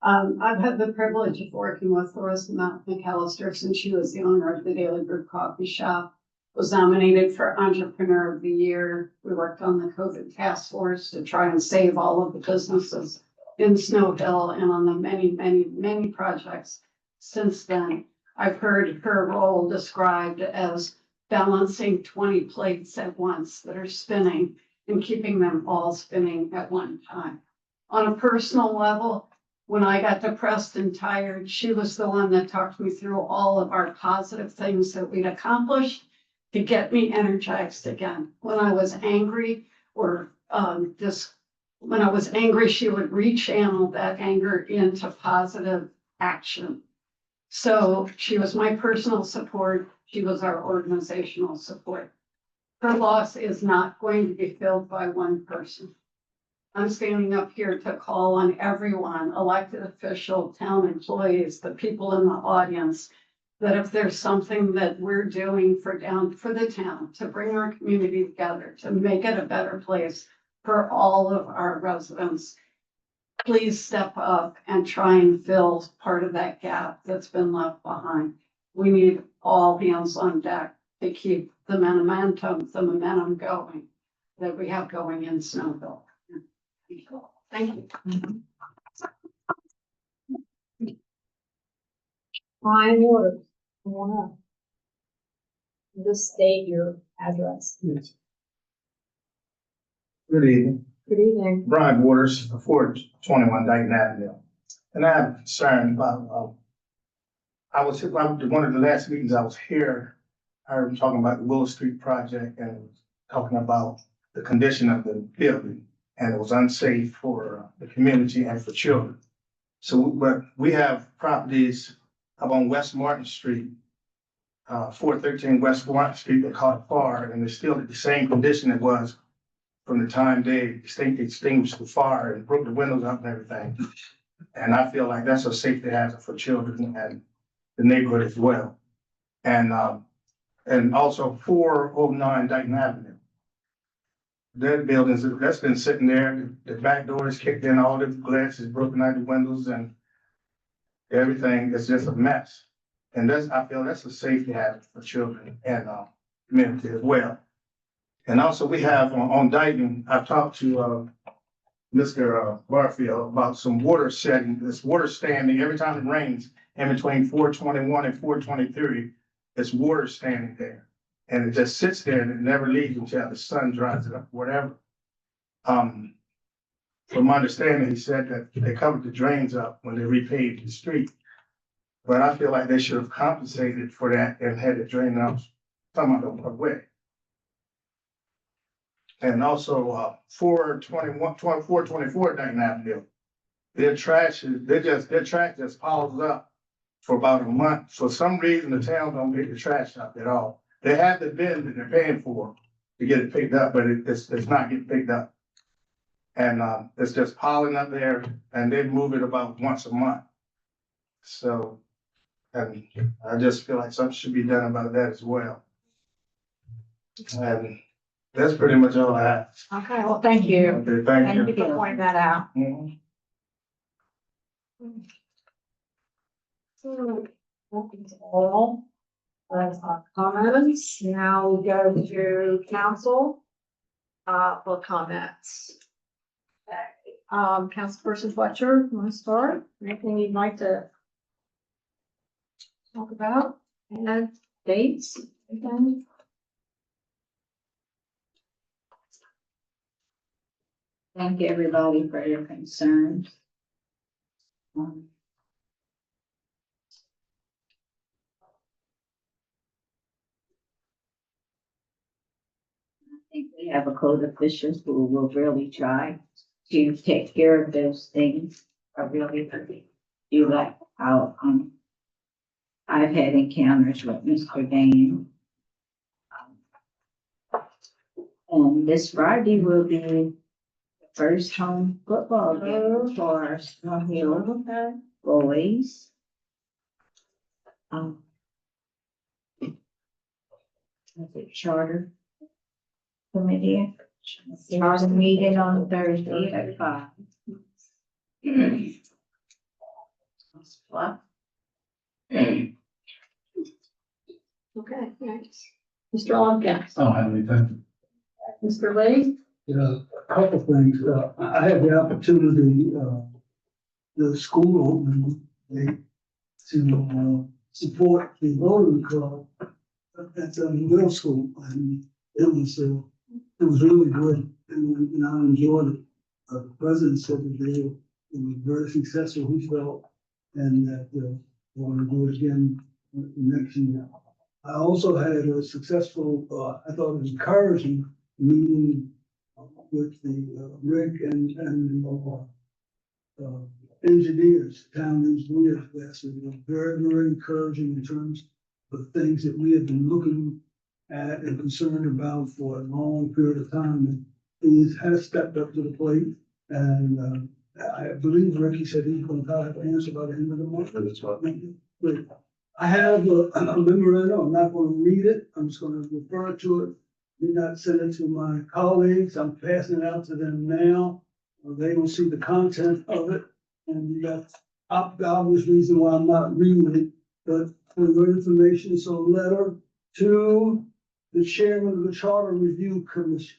I've had the privilege of working with Rosamond McAllister since she was the owner of the Daily Brew Coffee Shop. Was nominated for Entrepreneur of the Year. We worked on the COVID task force to try and save all of the businesses in Snow Hill and on the many projects since then. I've heard her role described as balancing 20 plates at once that are spinning and keeping them all spinning at one time. On a personal level, when I got depressed and tired, she was the one that talked me through all of our positive things that we'd accomplished to get me energized again. When I was angry or when I was angry, she would rechannel that anger into positive action. So she was my personal support. She was our organizational support. Her loss is not going to be filled by one person. I'm standing up here to call on everyone, elected official, town employees, the people in the audience, that if there's something that we're doing for the town to bring our community together, to make it a better place for all of our residents, please step up and try and fill part of that gap that's been left behind. We need all hands on deck to keep the momentum going that we have going in Snowville. Thank you. Fine order. Come on up. Just state your address. Good evening. Good evening. Brian Waters, 421 Dayton Avenue. And I have a concern about, one of the last meetings I was here, I heard them talking about the Willow Street project and talking about the condition of the building. And it was unsafe for the community and for children. So, but we have properties up on West Martin Street, 413 West Martin Street that caught fire, and it's still in the same condition it was from the time they extinguished the fire and broke the windows out and everything. And I feel like that's a safety hazard for children and the neighborhood as well. And also 409 Dayton Avenue. That building, that's been sitting there, the back door is kicked in, all the glass is broken out the windows and everything is just a mess. And I feel that's a safety hazard for children and community as well. And also we have on Dayton, I've talked to Mr. Barfield about some water shedding, this water standing every time it rains in between 421 and 423, it's water standing there. And it just sits there and it never leaves until the sun dries it up, whatever. From my understanding, he said that they covered the drains up when they repaved the street. But I feel like they should have compensated for that and had it drained out some other way. And also 424 Dayton Avenue. Their trash just piles up for about a month. For some reason, the town don't get the trash out at all. They have the bin that they're paying for to get it picked up, but it's not getting picked up. And it's just piling up there and they move it about once a month. So, and I just feel like something should be done about that as well. And that's pretty much all I have. Okay, well, thank you. Okay, thank you. For pointing that out. Mhm. So, that's all. That's our comments. Now we go to council for comments. Okay. Councilperson Fletcher, you want to start? Anything you'd like to talk about? And dates? Anything? Thank everybody for your concerns. I think we have a code of officials who will really try to take care of those things. I really do like how, I've had encounters with Mr. Dane. And this Friday will be the first home football game for our Snow Hill boys. Charter committee. Charter meeting on Thursday at 5. What? Okay, thanks. Mr. Longcast. I don't have anything. Mr. Lee? Yeah, a couple things. I had the opportunity, the school opening, to support the Rotary Club at the middle school, and it was really good, and I enjoyed it. The president said that it was very successful, he felt, and that they want to do it again next year. I also had a successful, I thought it was encouraging meeting with the Rick and engineers, town engineers last week. It was very, very encouraging in terms of things that we have been looking at and concerned about for a long period of time. And he has stepped up to the plate, and I believe Ricky said he's going to have an answer by the end of the month. That's what. Great. I have a memorandum. I'm not going to read it. I'm just going to refer to it. Did not send it to my colleagues. I'm passing it out to them now. They will see the content of it. And that's the obvious reason why I'm not reading it. But for your information, it's a letter to the chairman of the Charter Review Commission.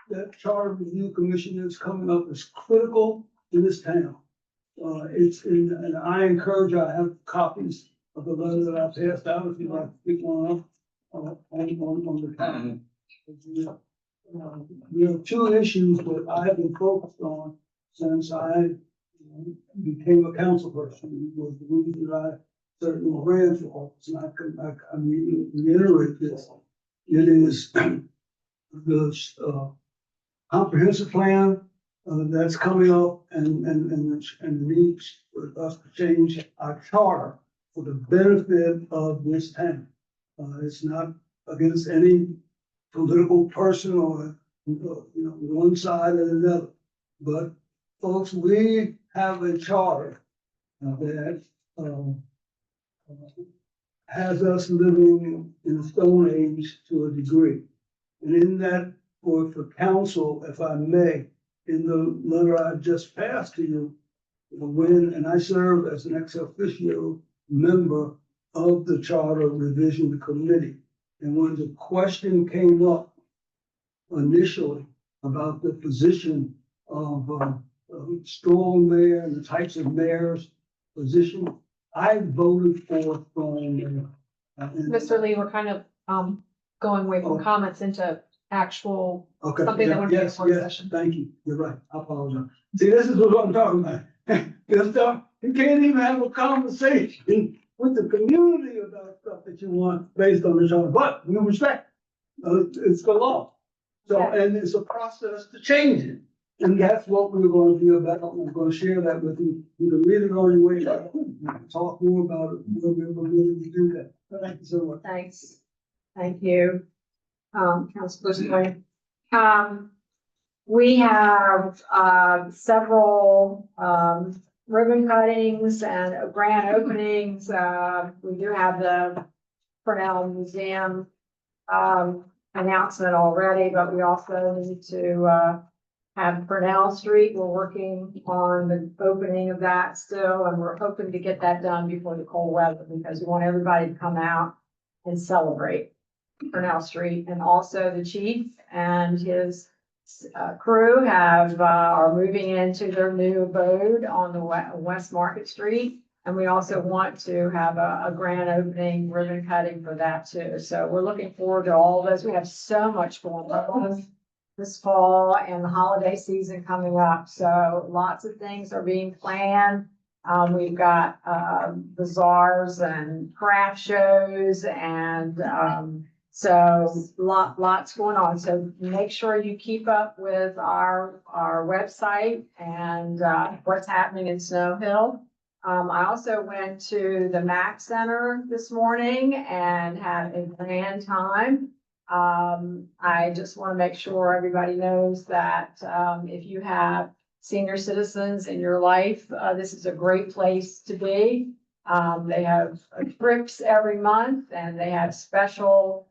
That Charter Review Commission is coming up is critical in this town. And I encourage you, I have copies of the letter that I passed out if you'd like to pick one up on the town. There are two issues that I have been focused on since I became a council person. It was the reason that I certainly ran for office, and I reiterate this. It is the comprehensive plan that's coming up and needs for us to change our charter for the benefit of this town. It's not against any political person or, one side or another. But folks, we have a charter that has us living in a stone age to a degree. And in that, for council, if I may, in the letter I just passed to you, and I serve as an ex officio member of the Charter Revision Committee. And when the question came up initially about the position of strong mayor and the types of mayors position, I voted for strong mayor. Mr. Lee, we're kind of going away from comments into actual, Okay. something that would be a Yes, work yes, session. thank you. You're right. I apologize. See, this is what I'm talking about. This stuff, you can't even have a conversation with the community about stuff that you want based on the charter, but we respect. It's the law. So, and it's a process to change it. And that's what we're going to be about. I'm going to share that with you. You can read it on your way. Talk more about it. We'll be able to do that. Thank you so much. Thanks. Thank you. Councilor Swain. We have, several, ribbon cuttings and grand openings. We do have the Cornell Museum, announcement already, but we also need to, have Cornell Street. We're working on the opening of that still, and we're hoping to get that done before the cold weather because we want everybody to come out and celebrate Cornell Street. And also the chief and his crew are moving into their new abode on the West Market Street. And we also want to have a grand opening ribbon cutting for that too. So we're looking forward to all of this. We have so much going on this fall and the holiday season coming up. So lots of things are being planned. We've got bazaars and craft shows and so lots going on. So make sure you keep up with our website and what's happening in Snow Hill. I also went to the Mac Center this morning and had a grand time. I just want to make sure everybody knows that if you have senior citizens in your life, this is a great place to be. They have trips every month and they have special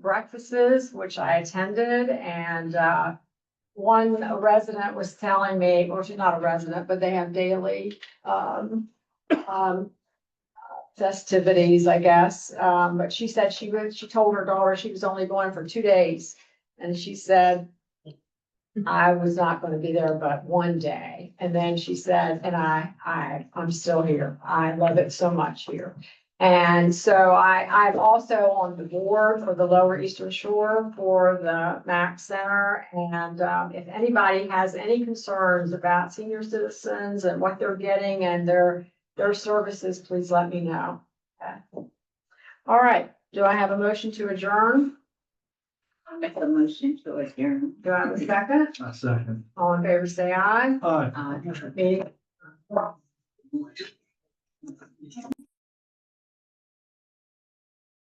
breakfasts, which I attended. And one resident was telling me, well, she's not a resident, but they have daily festivities, I guess. But she said she told her daughter she was only going for 2 days. And she said, I was not going to be there but one day. And then she said, and I'm still here. I love it so much here. And so I'm also on the board for the Lower Eastern Shore for the Mac Center. And if anybody has any concerns about senior citizens and what they're getting and their services, please let me know. Okay. All right, do I have a motion to adjourn? I'll make a motion to adjourn. Do I have a second? A second. All in favor, say aye. Aye. Meeting.